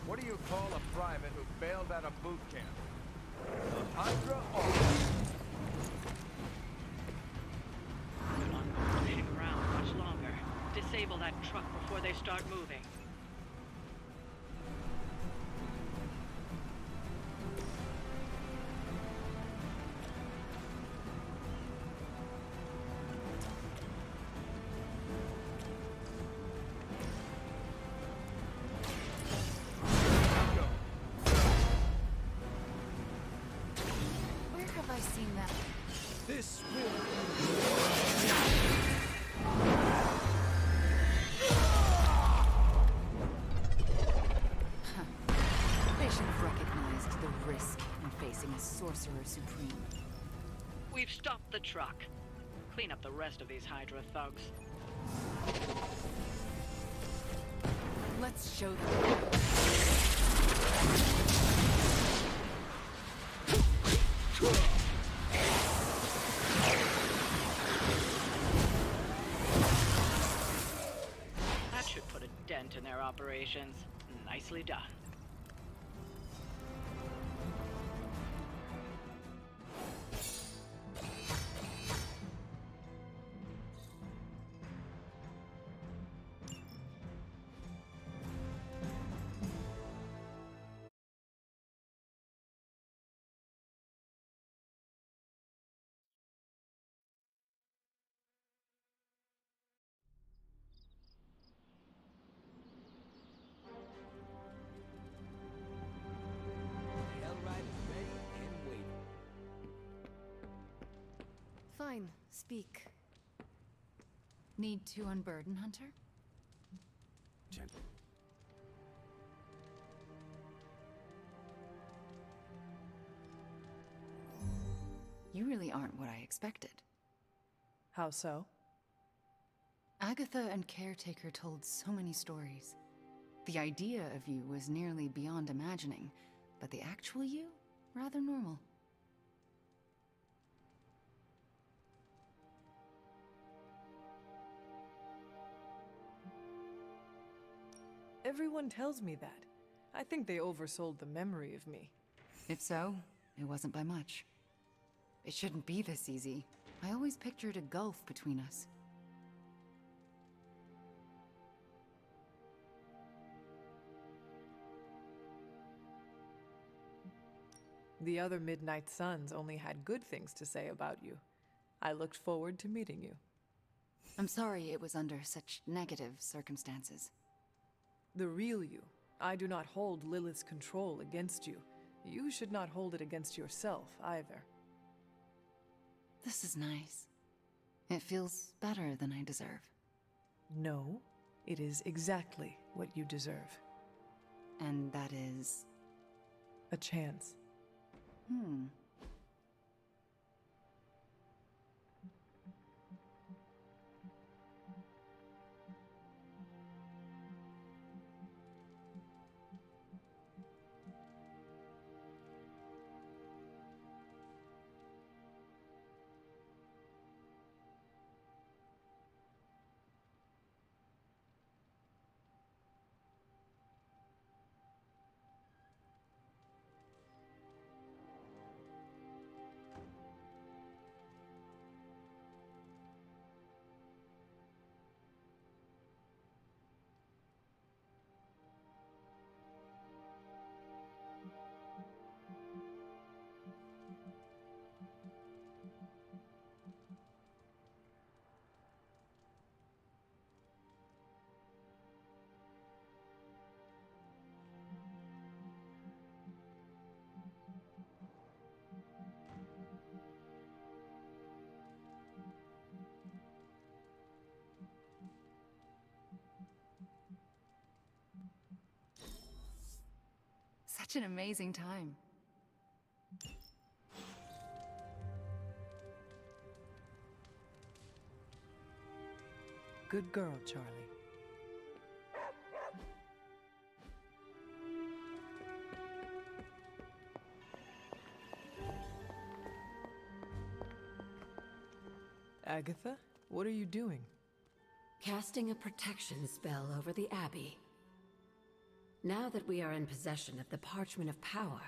What do you call a private who bailed out of boot camp? A Hydra or... They're not going to hang around much longer. Disable that truck before they start moving. Where have I seen that? This will... They should have recognized the risk in facing a Sorcerer Supreme. We've stopped the truck. Clean up the rest of these Hydra thugs. Let's show them. That should put a dent in their operations. Nicely done. Fine, speak. Need to unburden, Hunter? Gently. You really aren't what I expected. How so? Agatha and Caretaker told so many stories. The idea of you was nearly beyond imagining, but the actual you, rather normal. Everyone tells me that. I think they oversold the memory of me. If so, it wasn't by much. It shouldn't be this easy. I always pictured a gulf between us. The other Midnight Suns only had good things to say about you. I looked forward to meeting you. I'm sorry it was under such negative circumstances. The real you. I do not hold Lilith's control against you. You should not hold it against yourself, either. This is nice. It feels better than I deserve. No, it is exactly what you deserve. And that is... a chance. Such an amazing time. Good girl, Charlie. Agatha, what are you doing? Casting a protection spell over the Abbey. Now that we are in possession of the Parchment of Power,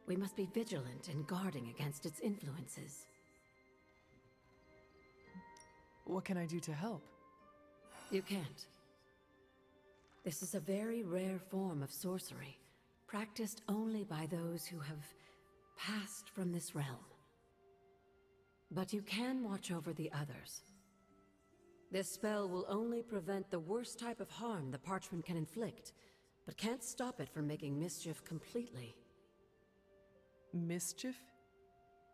we must be vigilant in guarding against its influences. What can I do to help? You can't. This is a very rare form of sorcery, practiced only by those who have passed from this realm. But you can watch over the others. This spell will only prevent the worst type of harm the Parchment can inflict, but can't stop it from making mischief completely. Mischief?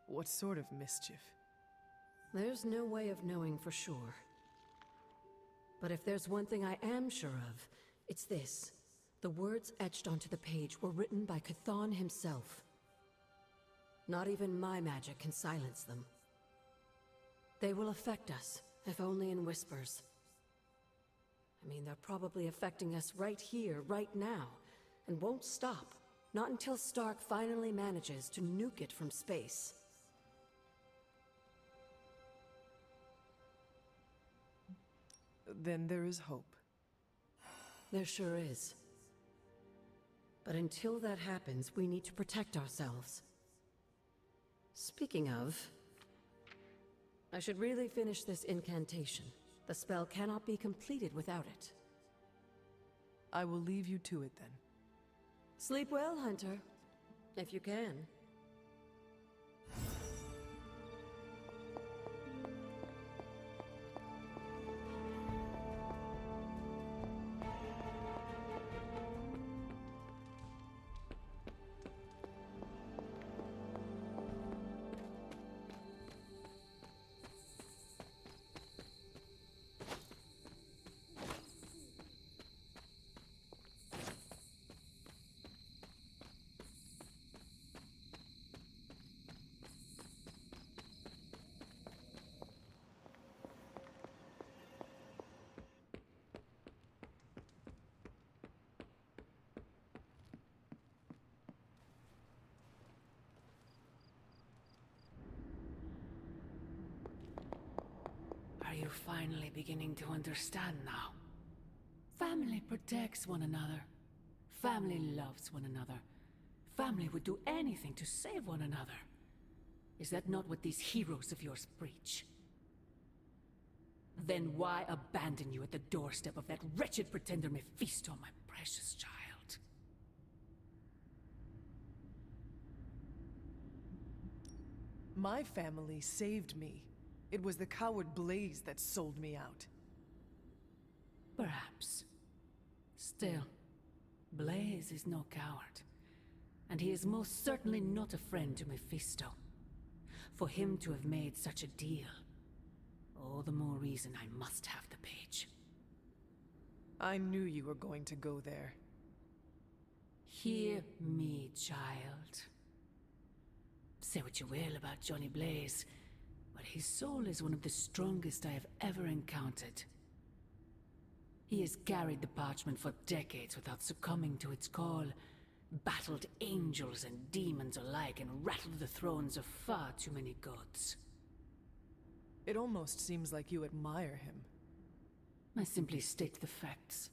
What sort of mischief? There's no way of knowing for sure. But if there's one thing I am sure of, it's this. The words etched onto the page were written by Chthon himself. Not even my magic can silence them. They will affect us, if only in whispers. I mean, they're probably affecting us right here, right now, and won't stop. Not until Stark finally manages to nuke it from space. Then there is hope. There sure is. But until that happens, we need to protect ourselves. Speaking of, I should really finish this incantation. The spell cannot be completed without it. I will leave you to it then. Sleep well, Hunter. If you can. Are you finally beginning to understand now? Family protects one another. Family loves one another. Family would do anything to save one another. Is that not what these heroes of yours preach? Then why abandon you at the doorstep of that wretched pretender Mephisto, my precious child? My family saved me. It was the coward Blaze that sold me out. Perhaps. Still, Blaze is no coward. and he is most certainly not a friend to Mephisto. For him to have made such a deal, all the more reason I must have the page. I knew you were going to go there. Hear me, child. Say what you will about Johnny Blaze, but his soul is one of the strongest I have ever encountered. He has carried the parchment for decades without succumbing to its call, battled angels and demons alike, and rattled the thrones of far too many gods. It almost seems like you admire him. I simply state the facts.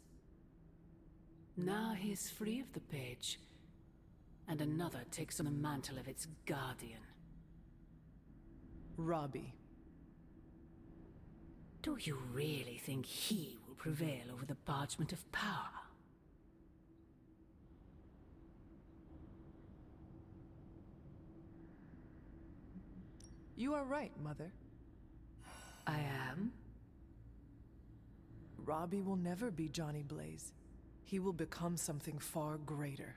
Now he is free of the page, and another takes on the mantle of its guardian. Robbie. Do you really think he will prevail over the Parchment of Power? You are right, Mother. I am? Robbie will never be Johnny Blaze. He will become something far greater.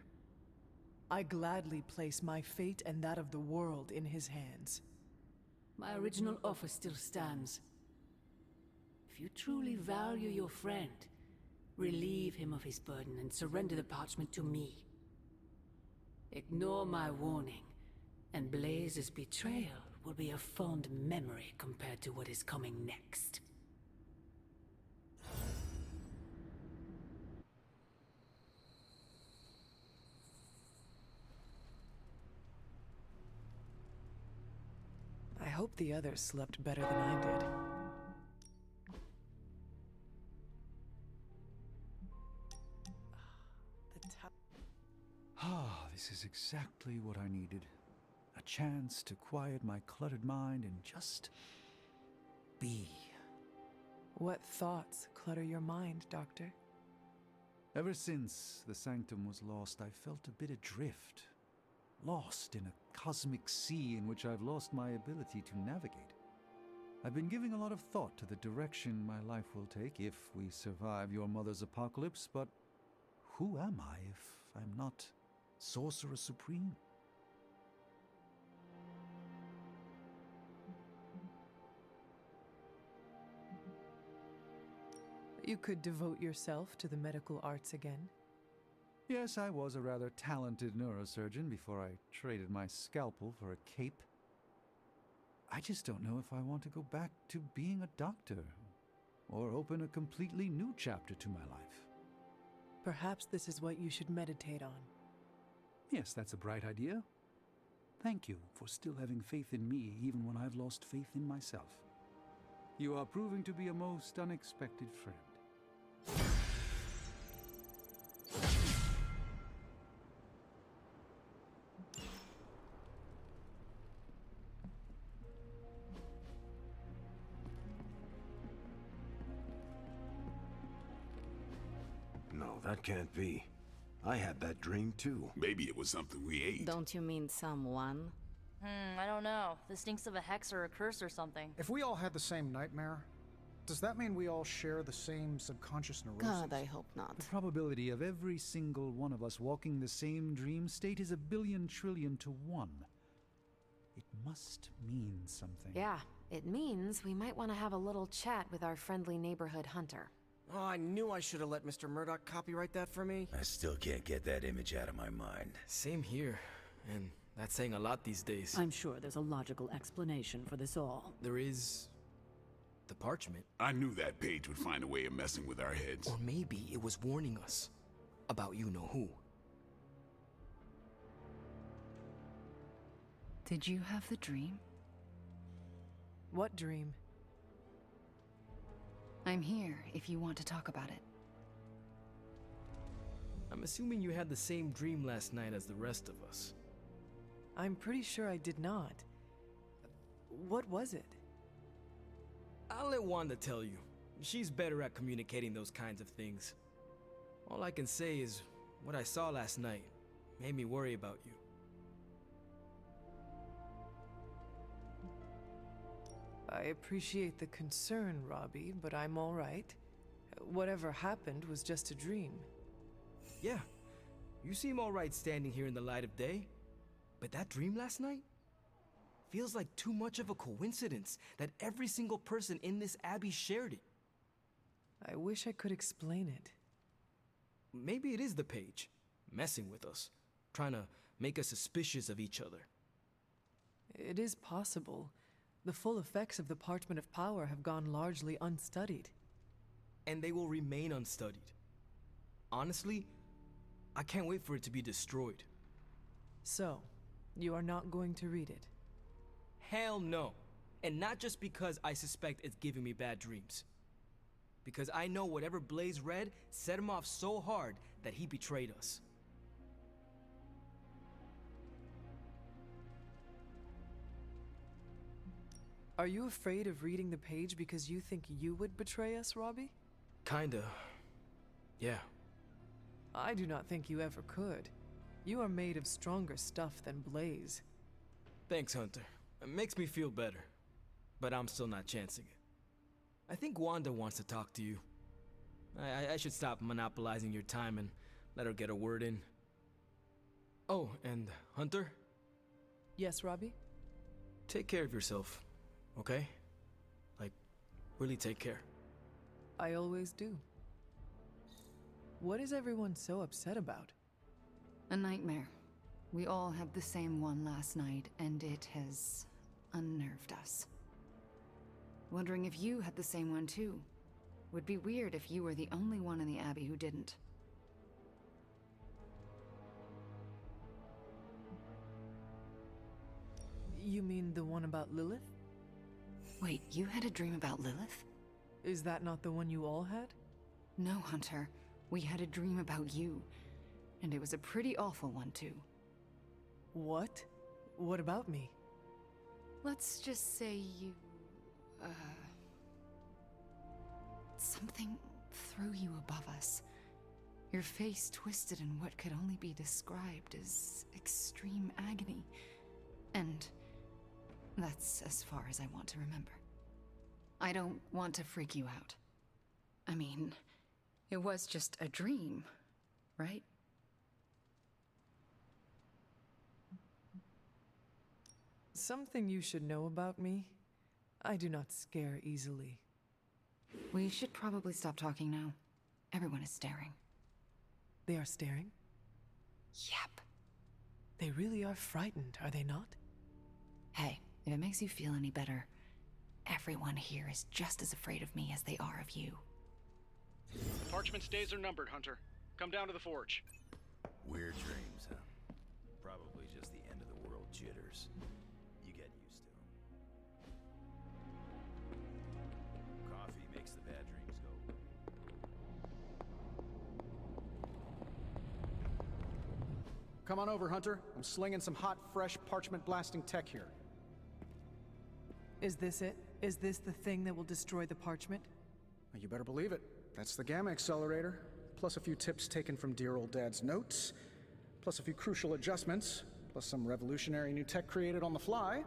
I gladly place my fate and that of the world in his hands. My original offer still stands. If you truly value your friend, relieve him of his burden and surrender the parchment to me. Ignore my warning, and Blaze's betrayal will be a fond memory compared to what is coming next. I hope the others slept better than I did. Ah, this is exactly what I needed. A chance to quiet my cluttered mind and just be. What thoughts clutter your mind, Doctor? Ever since the Sanctum was lost, I felt a bit adrift. Lost in a cosmic sea in which I've lost my ability to navigate. I've been giving a lot of thought to the direction my life will take if we survive your mother's apocalypse, but who am I if I'm not Sorcerer Supreme? You could devote yourself to the medical arts again. Yes, I was a rather talented neurosurgeon before I traded my scalpel for a cape. I just don't know if I want to go back to being a doctor, or open a completely new chapter to my life. Perhaps this is what you should meditate on. Yes, that's a bright idea. Thank you for still having faith in me even when I've lost faith in myself. You are proving to be a most unexpected friend. No, that can't be. I had that dream too. Maybe it was something we ate. Don't you mean someone? I don't know. This stinks of a hex or a curse or something. If we all had the same nightmare, does that mean we all share the same subconscious neurosis? God, I hope not. The probability of every single one of us walking the same dream state is 1,000,000,000,000 to 1. It must mean something. Yeah, it means we might want to have a little chat with our friendly neighborhood hunter. Oh, I knew I should have let Mr. Murdoch copyright that for me. I still can't get that image out of my mind. Same here, and that's saying a lot these days. I'm sure there's a logical explanation for this all. There is the parchment. I knew that page would find a way of messing with our heads. Or maybe it was warning us about you-know-who. Did you have the dream? What dream? I'm here if you want to talk about it. I'm assuming you had the same dream last night as the rest of us. I'm pretty sure I did not. What was it? I'll let Wanda tell you. She's better at communicating those kinds of things. All I can say is, what I saw last night made me worry about you. I appreciate the concern, Robbie, but I'm all right. Whatever happened was just a dream. Yeah, You seem alright standing here in the light of day, but that dream last night feels like too much of a coincidence that every single person in this abbey shared it. I wish I could explain it. Maybe it is the page, messing with us, trying to make us suspicious of each other. It is possible. The full effects of the Parchment of Power have gone largely unstudied. And they will remain unstudied. Honestly, I can't wait for it to be destroyed. So, you are not going to read it? Hell no. And not just because I suspect it's giving me bad dreams. Because I know whatever Blaze read set him off so hard that he betrayed us. Are you afraid of reading the page because you think you would betray us, Robbie? Kinda. Yeah. I do not think you ever could. You are made of stronger stuff than Blaze. Thanks, Hunter. It makes me feel better. But I'm still not chancing it. I think Wanda wants to talk to you. I should stop monopolizing your time and let her get a word in. Oh, and Hunter? Yes, Robbie? Take care of yourself, okay? Like, really take care. I always do. What is everyone so upset about? A nightmare. We all had the same one last night, and it has unnerved us. Wondering if you had the same one too. Would be weird if you were the only one in the Abbey who didn't. You mean the one about Lilith? Wait, you had a dream about Lilith? Is that not the one you all had? No, Hunter. We had a dream about you. And it was a pretty awful one too. What? What about me? Let's just say you... Something threw you above us. Your face twisted in what could only be described as extreme agony. And that's as far as I want to remember. I don't want to freak you out. I mean, it was just a dream, right? Something you should know about me. I do not scare easily. We should probably stop talking now. Everyone is staring. They are staring? Yep. They really are frightened, are they not? Hey, if it makes you feel any better, everyone here is just as afraid of me as they are of you. The Parchment's days are numbered, Hunter. Come down to the forge. Weird dreams, huh? Probably just the end of the world jitters. You get used to them. Coffee makes the bad dreams go. Come on over, Hunter. I'm slinging some hot, fresh parchment blasting tech here. Is this it? Is this the thing that will destroy the parchment? You better believe it. That's the Gamma Accelerator, plus a few tips taken from dear old Dad's notes, plus a few crucial adjustments, plus some revolutionary new tech created on the fly.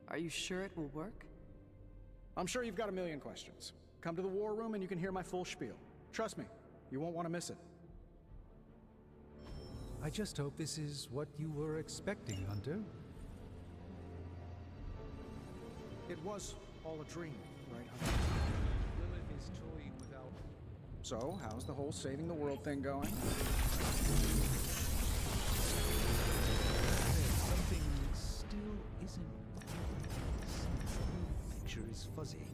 Are you sure it will work? I'm sure you've got a million questions. Come to the war room and you can hear my full spiel. Trust me, you won't want to miss it. I just hope this is what you were expecting, Hunter. It was all a dream, right, Hunter? Lilith is toying without... So, how's the whole saving the world thing going? Something still isn't... The picture is fuzzy.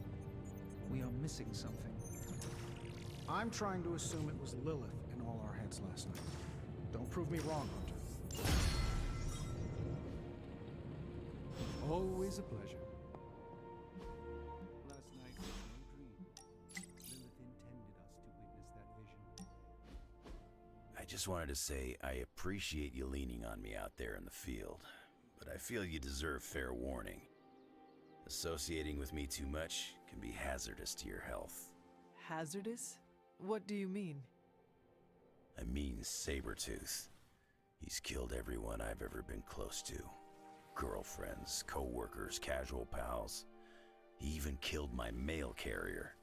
We are missing something. I'm trying to assume it was Lilith in all our heads last night. Don't prove me wrong, Hunter. Always a pleasure. Last night was no dream. Lilith intended us to witness that vision. I just wanted to say I appreciate you leaning on me out there in the field, but I feel you deserve fair warning. Associating with me too much can be hazardous to your health. Hazardous? What do you mean? I mean Sabretooth. He's killed everyone I've ever been close to. Girlfriends, co-workers, casual pals. He even killed my mail carrier.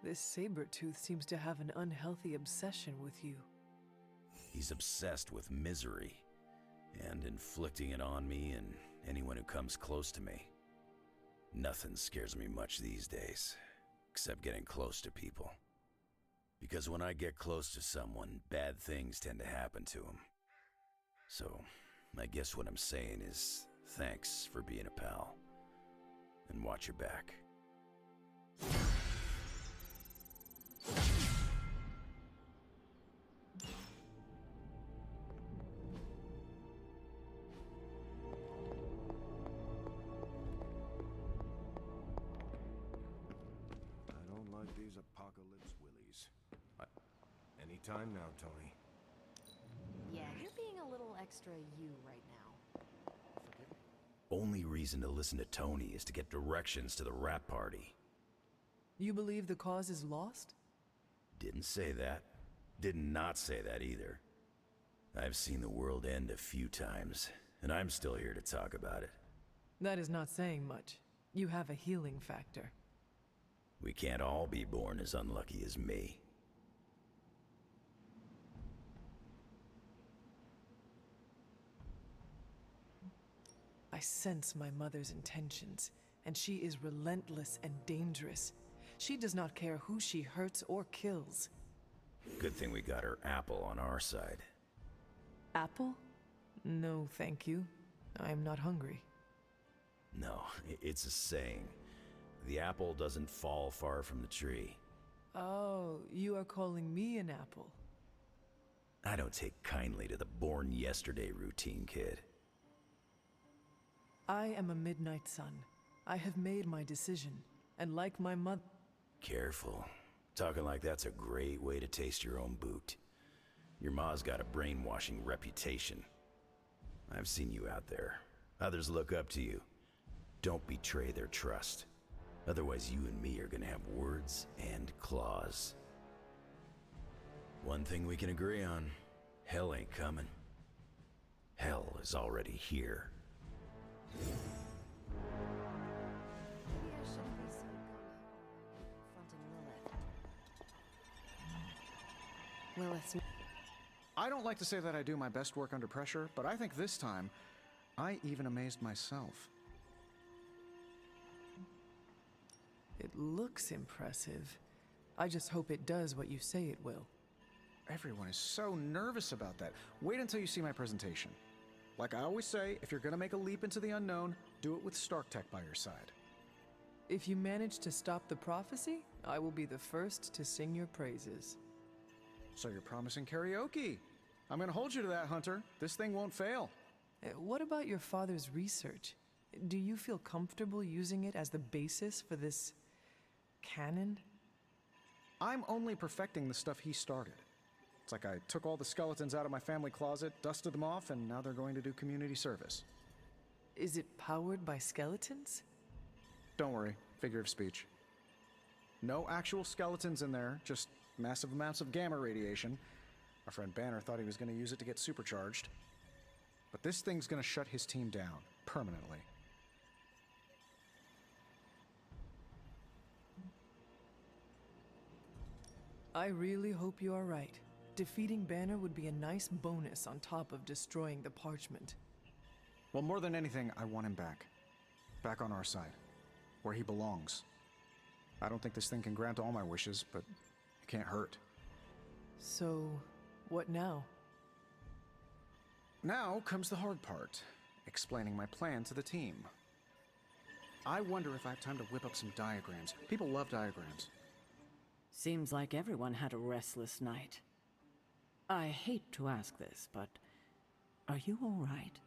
This Sabretooth seems to have an unhealthy obsession with you. He's obsessed with misery, and inflicting it on me and anyone who comes close to me. Nothing scares me much these days, except getting close to people. Because when I get close to someone, bad things tend to happen to them. So, I guess what I'm saying is, thanks for being a pal. And watch your back. I don't like these apocalypse willies. Anytime now, Tony. Yeah, you're being a little extra you right now. Only reason to listen to Tony is to get directions to the rap party. You believe the cause is lost? Didn't say that. Did not say that either. I've seen the world end a few times, and I'm still here to talk about it. That is not saying much. You have a healing factor. We can't all be born as unlucky as me. I sense my mother's intentions, and she is relentless and dangerous. She does not care who she hurts or kills. Good thing we got her Apple on our side. Apple? No, thank you. I am not hungry. No, it's a saying. The apple doesn't fall far from the tree. Oh, you are calling me an apple. I don't take kindly to the born yesterday routine, kid. I am a Midnight Sun. I have made my decision, and like my mother... Careful. Talking like that's a great way to taste your own boot. Your ma's got a brainwashing reputation. I've seen you out there. Others look up to you. Don't betray their trust. Otherwise, you and me are gonna have words and claws. One thing we can agree on, hell ain't coming. Hell is already here. Maybe I shouldn't be so gung-ho fronting Lilith. Lilith's... I don't like to say that I do my best work under pressure, but I think this time, I even amazed myself. It looks impressive. I just hope it does what you say it will. Everyone is so nervous about that. Wait until you see my presentation. Like I always say, if you're gonna make a leap into the unknown, do it with Stark Tech by your side. If you manage to stop the prophecy, I will be the first to sing your praises. So you're promising karaoke. I'm gonna hold you to that, Hunter. This thing won't fail. What about your father's research? Do you feel comfortable using it as the basis for this canon? I'm only perfecting the stuff he started. It's like I took all the skeletons out of my family closet, dusted them off, and now they're going to do community service. Is it powered by skeletons? Don't worry, figure of speech. No actual skeletons in there, just massive amounts of gamma radiation. Our friend Banner thought he was going to use it to get supercharged. But this thing's going to shut his team down, permanently. I really hope you are right. Defeating Banner would be a nice bonus on top of destroying the parchment. Well, more than anything, I want him back. Back on our side. Where he belongs. I don't think this thing can grant all my wishes, but it can't hurt. So, what now? Now comes the hard part. Explaining my plan to the team. I wonder if I have time to whip up some diagrams. People love diagrams. Seems like everyone had a restless night. I hate to ask this, but are you all right?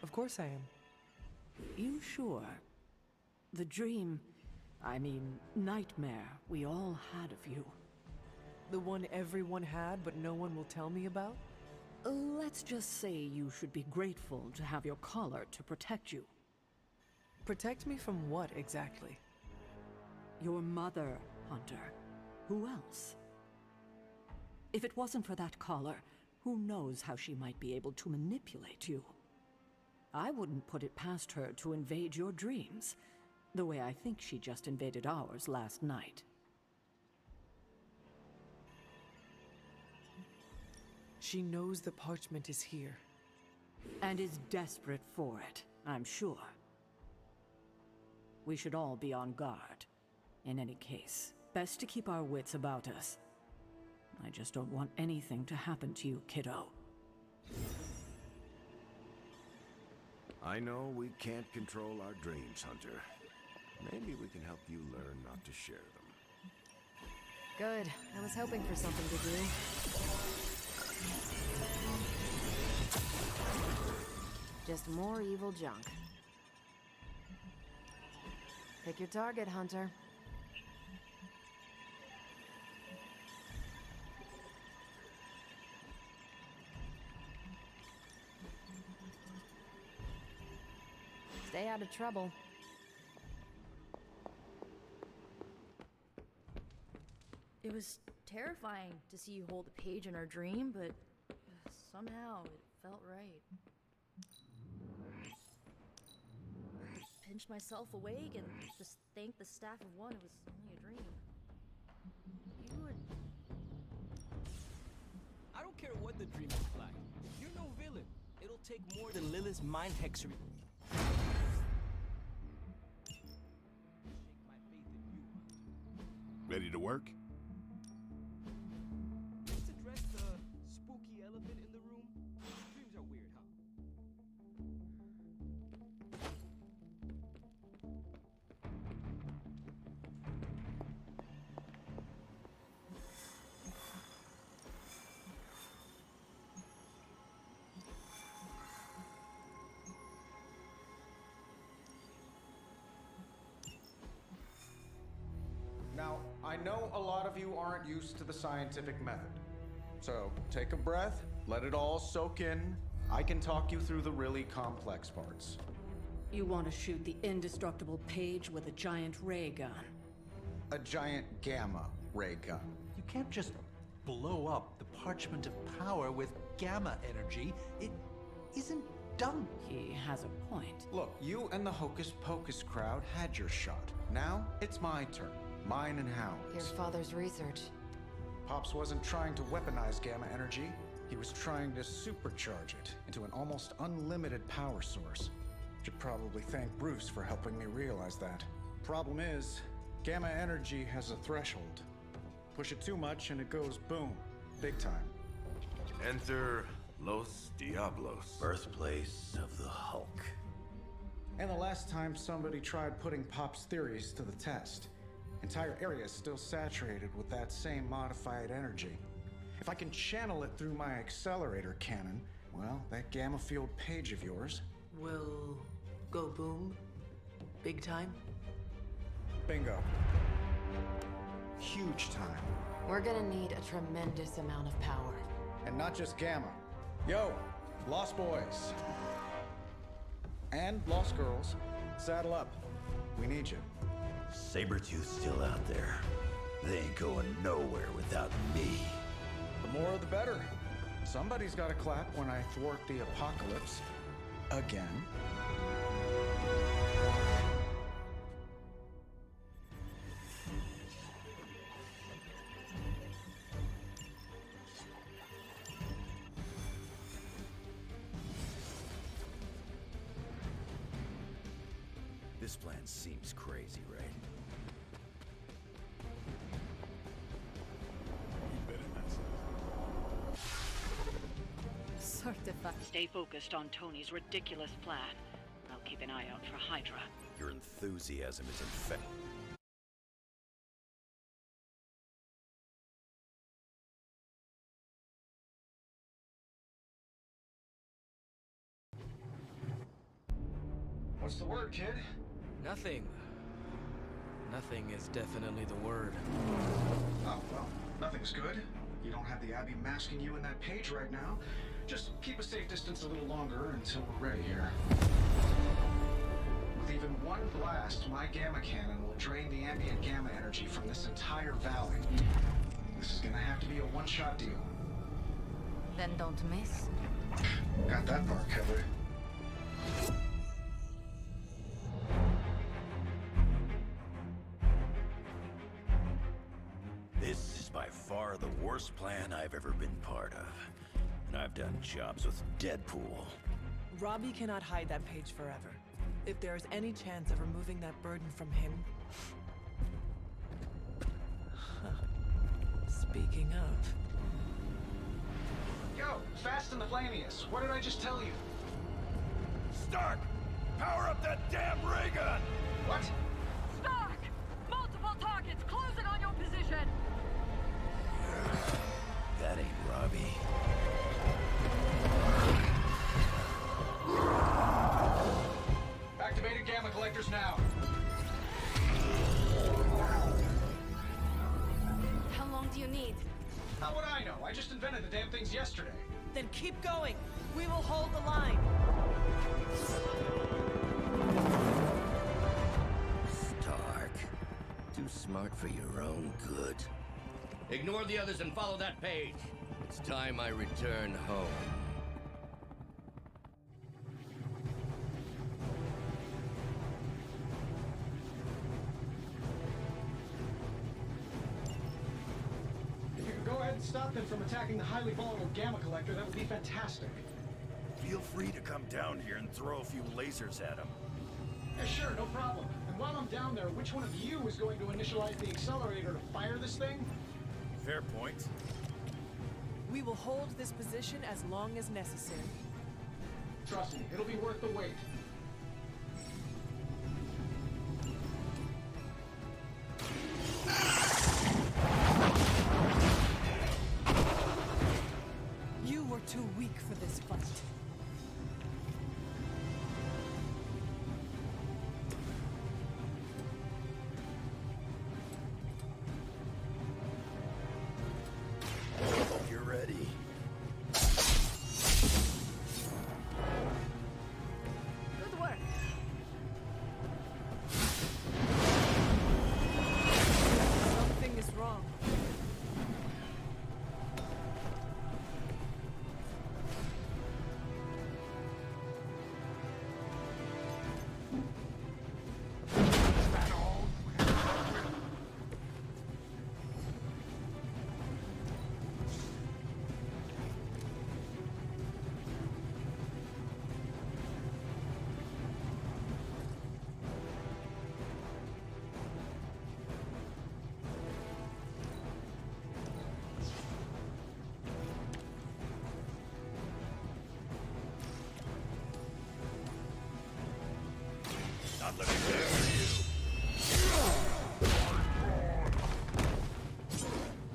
Of course I am. You sure? The dream, I mean, nightmare we all had of you. The one everyone had, but no one will tell me about? Let's just say you should be grateful to have your collar to protect you. Protect me from what, exactly? Your mother, Hunter. Who else? If it wasn't for that collar, who knows how she might be able to manipulate you? I wouldn't put it past her to invade your dreams. The way I think she just invaded ours last night. She knows the parchment is here. And is desperate for it, I'm sure. We should all be on guard. In any case, best to keep our wits about us. I just don't want anything to happen to you, kiddo. I know we can't control our dreams, Hunter. Maybe we can help you learn not to share them. Good. I was hoping for something to do. Just more evil junk. Pick your target, Hunter. Stay out of trouble. It was terrifying to see you hold the page in our dream, but somehow it felt right. I pinched myself awake and just thanked the Staff of One it was only a dream. You would... I don't care what the dream is like. You're no villain. It'll take more than Lilith's mind hexery. Ready to work? Let's address the spooky elephant in the room. Dreams are weird, huh? Now, I know a lot of you aren't used to the scientific method. So, take a breath, let it all soak in. I can talk you through the really complex parts. You want to shoot the indestructible page with a giant ray gun. A giant gamma ray gun. You can't just blow up the Parchment of Power with gamma energy. It isn't done. He has a point. Look, you and the Hocus Pocus crowd had your shot. Now, it's my turn. Mine and Hound's. Your father's research. Pops wasn't trying to weaponize gamma energy. He was trying to supercharge it into an almost unlimited power source. Should probably thank Bruce for helping me realize that. Problem is, gamma energy has a threshold. Push it too much and it goes boom. Big time. Enter Los Diablos. Birthplace of the Hulk. And the last time somebody tried putting Pop's theories to the test, entire area is still saturated with that same modified energy. If I can channel it through my accelerator cannon, well, that gamma field page of yours will go boom? Big time? Bingo. Huge time. We're gonna need a tremendous amount of power. And not just gamma. Yo, Lost Boys. And Lost Girls, saddle up. We need you. Sabretooth's still out there. They ain't going nowhere without me. The more the better. Somebody's gotta clap when I thwart the apocalypse. Again. This plan seems crazy, right? Certified. Stay focused on Tony's ridiculous plan. I'll keep an eye out for Hydra. Your enthusiasm is infectious. What's the word, kid? Nothing. Nothing is definitely the word. Oh, well, nothing's good. You don't have the Abbey masking you in that page right now. Just keep a safe distance a little longer until we're ready here. With even one blast, my gamma cannon will drain the ambient gamma energy from this entire valley. This is gonna have to be a one-shot deal. Then don't miss. Got that part covered. far the worst plan I've ever been part of. And I've done jobs with Deadpool. Robbie cannot hide that page forever. If there is any chance of removing that burden from him... Speaking of... Yo, Fast and the Flamius, what did I just tell you? Stark! Power up that damn ray gun! What? Stark! Multiple targets closing on your position! That ain't Robbie. Activated gamma collectors now. How long do you need? How would I know? I just invented the damn things yesterday. Then keep going. We will hold the line. Stark. Too smart for your own good. Ignore the others and follow that page. It's time I return home. If you could go ahead and stop them from attacking the highly volatile gamma collector, that would be fantastic. Feel free to come down here and throw a few lasers at him. Yeah, sure, no problem. And while I'm down there, which one of you is going to initialize the accelerator to fire this thing? Fair point. We will hold this position as long as necessary. Trust me, it'll be worth the wait. You were too weak for this fight. You're ready. Good work. Something is wrong. Not looking good for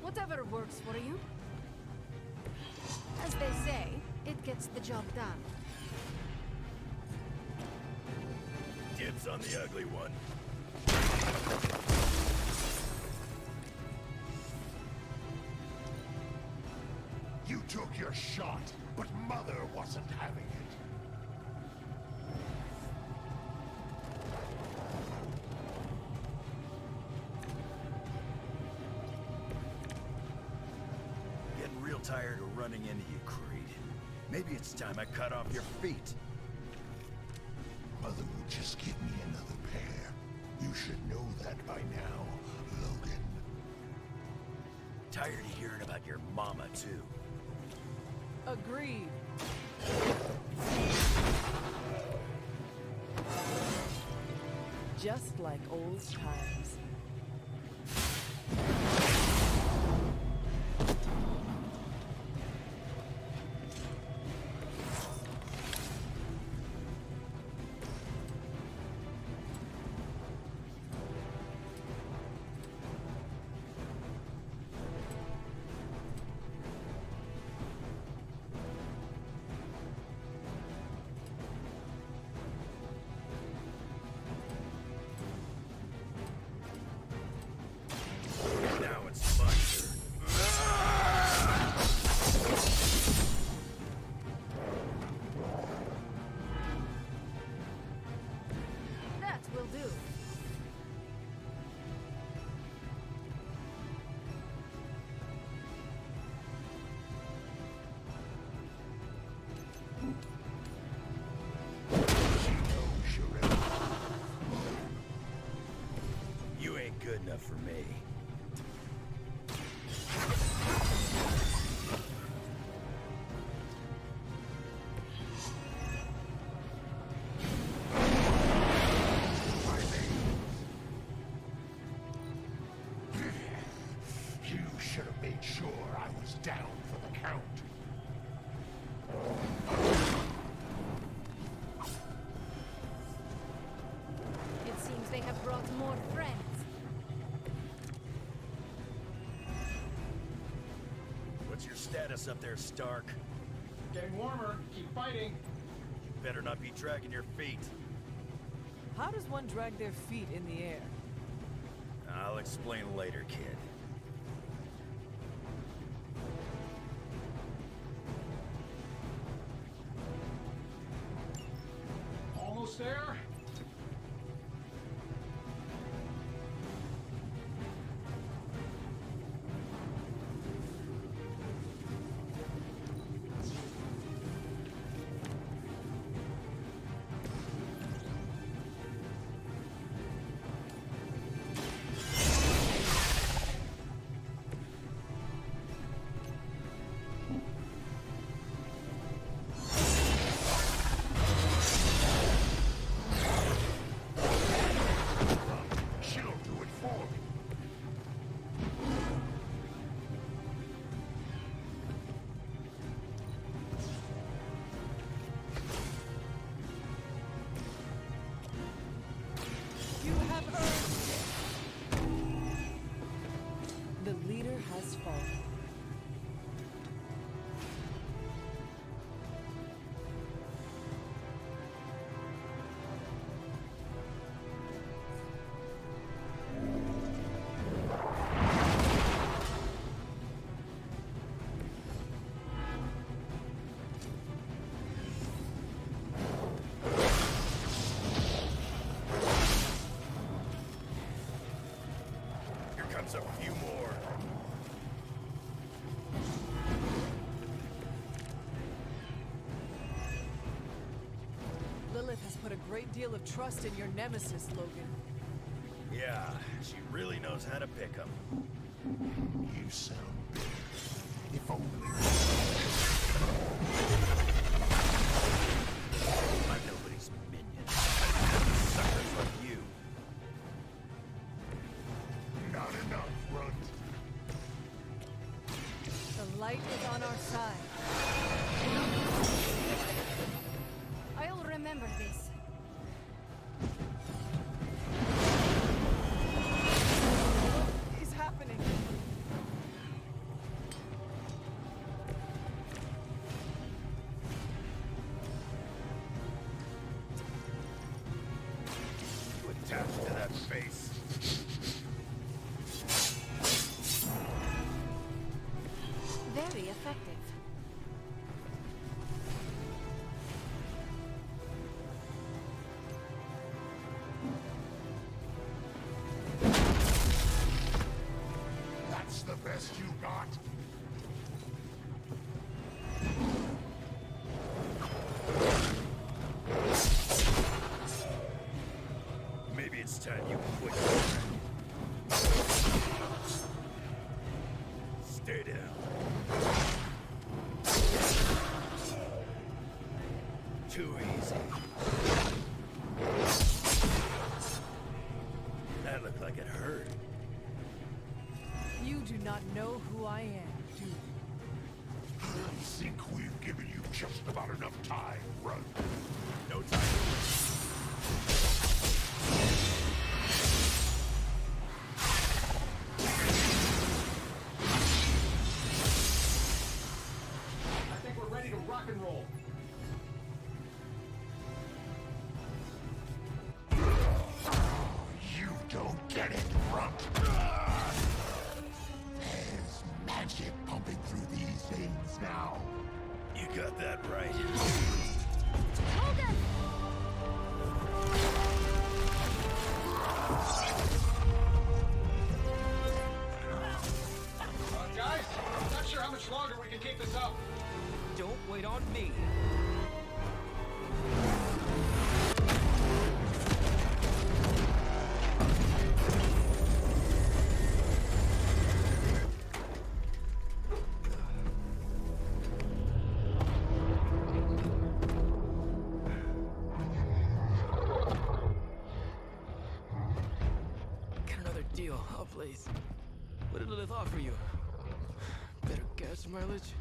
Whatever works for you. As they say, it gets the job done. you. Dibs on the ugly one. You took your shot, but Mother wasn't having it. Getting real tired of running into you, Creed. Maybe it's time I cut off your feet. Mother would just give me another pair. You should know that by now, Logan. Tired of hearing about your mama, too. Agreed. Just like old times. Now it's my turn. That will do. You ain't good enough for me. brought more friends. What's your status up there, Stark? Getting warmer. Keep fighting. You better not be dragging your feet. How does one drag their feet in the air? I'll explain later, kid. Almost there. You have earned it. The leader has fallen. Here comes a few more. Lilith has put a great deal of trust in your nemesis, Logan. Yeah, she really knows how to pick 'em. You sound bitter. If only. I'm nobody's minion. Suckers like you. Not enough, Runt. The light is on our side. I'll remember this. What is happening? You attached to that face. Very effective. That's the best you got? Maybe it's time you quit. Stay down. Too easy. That looked like it hurt. You do not know who I am, do you? I think we've given you just about enough time, Runt. No time to waste. I think we're ready to rock and roll. You don't get it, Runt. There's magic pumping through these veins now. You got that right. Logan! Guys, not sure how much longer we can keep this up. Don't wait on me. Get another deal, oh please. What did Lilith offer you? Better gas mileage?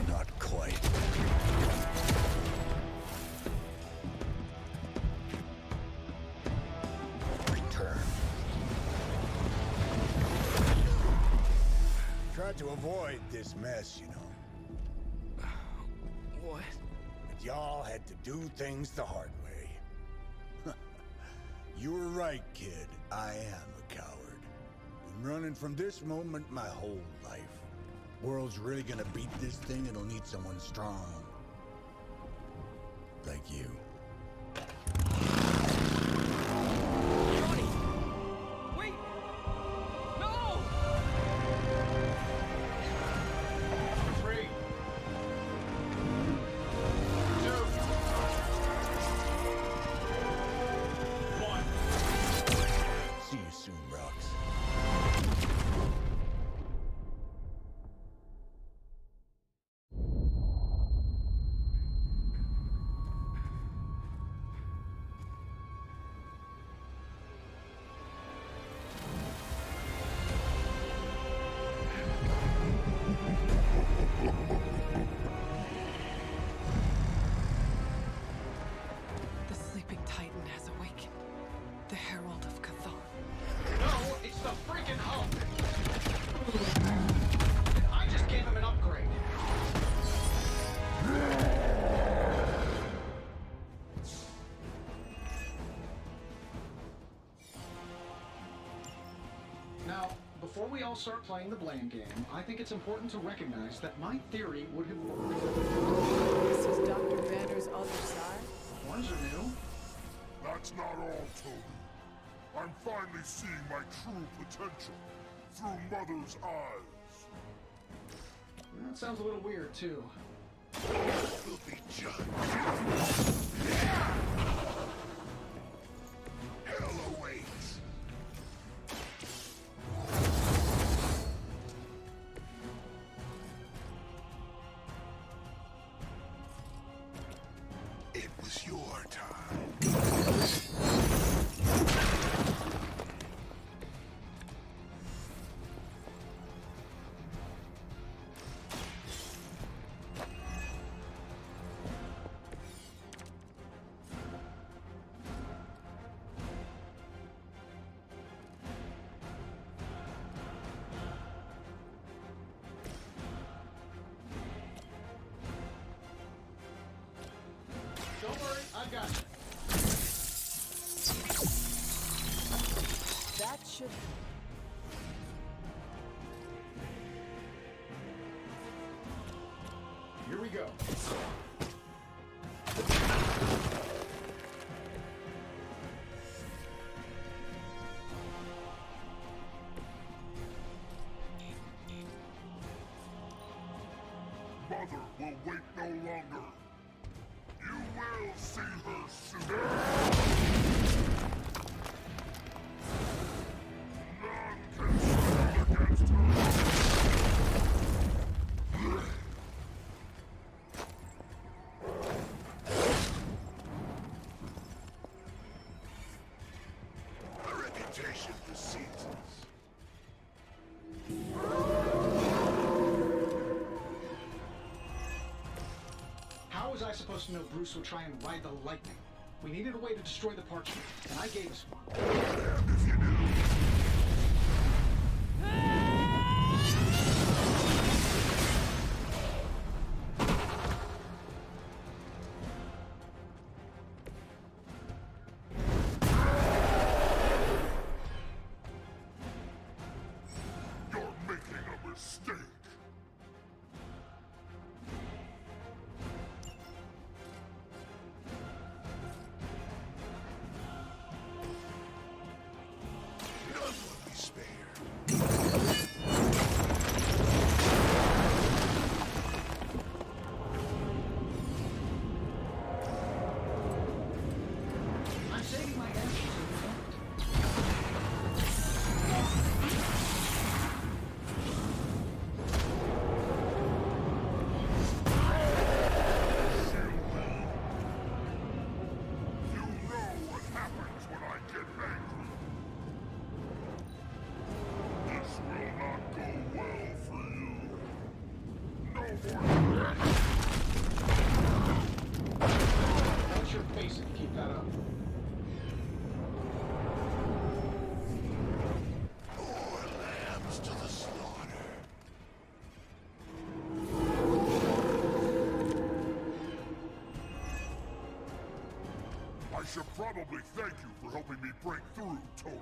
Not quite. hard to avoid this mess, you know. What? But y'all had to do things the hard way. You were right, kid. I am a coward. Been running from this moment my whole life. World's really gonna beat this thing, it'll need someone strong. Like you. Johnny! Wait! No! 3, 2, 1. See you soon, Rox. The sleeping Titan has awakened. The Herald of Chthon. No, it's the freaking Hulk! I just gave him an upgrade. Now, before we all start playing the blame game, I think it's important to recognize that my theory would have worked. This is Dr. Banner's other side? Horns are new. That's not all, Toby. I'm finally seeing my true potential through Mother's eyes. That sounds a little weird, too. Will be judged. Hell awaits. It was your time. Don't worry, I've got it. That should... Here we go. Mother will wait no longer. You will see her soon. None can stand against her. A reputation precedes us. How was I supposed to know Bruce would try and ride the lightning? We needed a way to destroy the parchment, and I gave us one. Damned if you knew. You're making a mistake. None will be spared. I'm saving my energy for the moment. You know what happens when I get angry. This will not go well for you. No more. Watch your face and keep that up. More lambs to the slaughter. should probably thank you for helping me break through, Tony.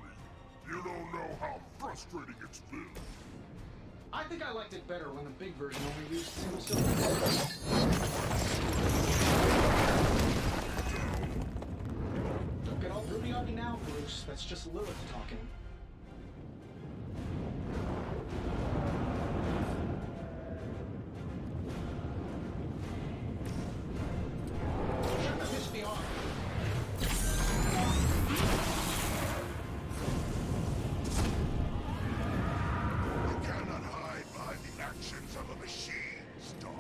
You don't know how frustrating it's been. I think I liked it better when the big version only used single cylinder. Don't get all broody on me now, Bruce. That's just Lilith talking. Shouldn't have pissed me off. You cannot hide behind the actions of a machine, Stark.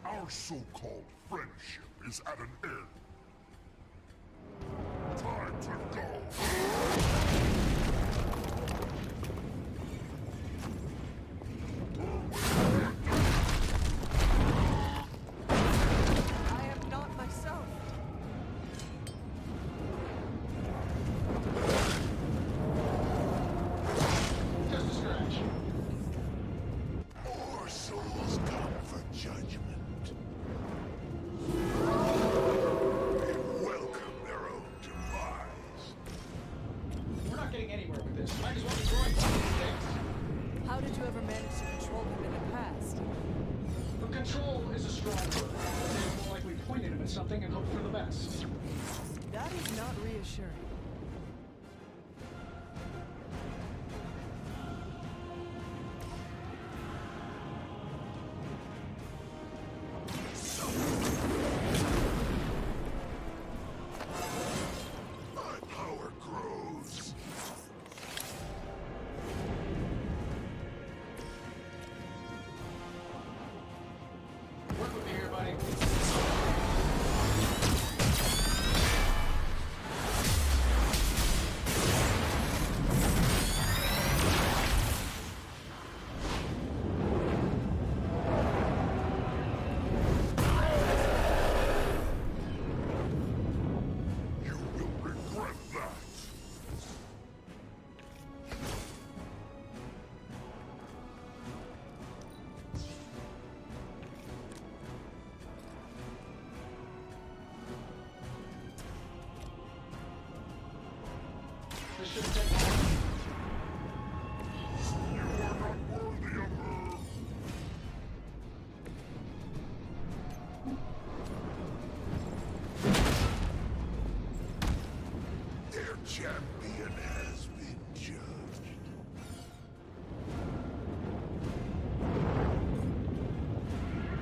Our so-called friendship is at an end. Time to go. I am not myself. Just a scratch. More souls come for judgment. They welcome their own demise. We're not getting anywhere with this. Might as well destroy things. How did you ever manage to control him in the past? But control is a strong word. It's more like we pointed him at something and hoped for the best. That is not reassuring. My power grows. Work with me here, buddy. You will regret that. This shouldn't take long. You are not worthy of her. Their champion has been judged.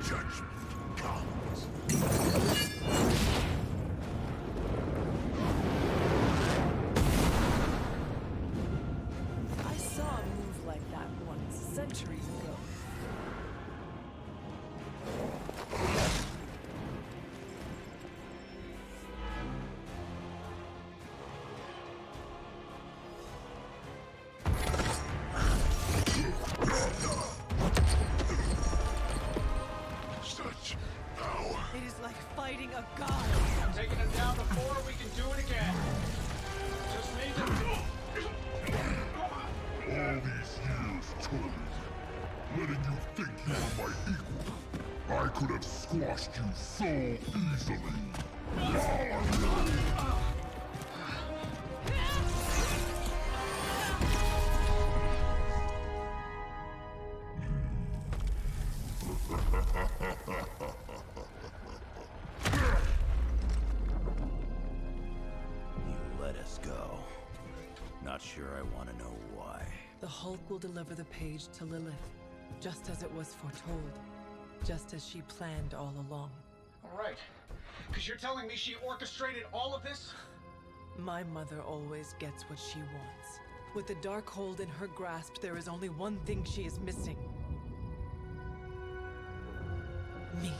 Judgment comes. I saw a move like that once, centuries ago. Such power. It is like fighting a god. Taking him down before we can do it again. Just need to... All these years, Tony, letting you think you were my equal, I could have squashed you so easily. You let us go. Not sure I want to know why. The Hulk will deliver the page to Lilith, just as it was foretold, just as she planned all along. All right. Because you're telling me she orchestrated all of this? My mother always gets what she wants. With the Darkhold in her grasp, there is only one thing she is missing. Me.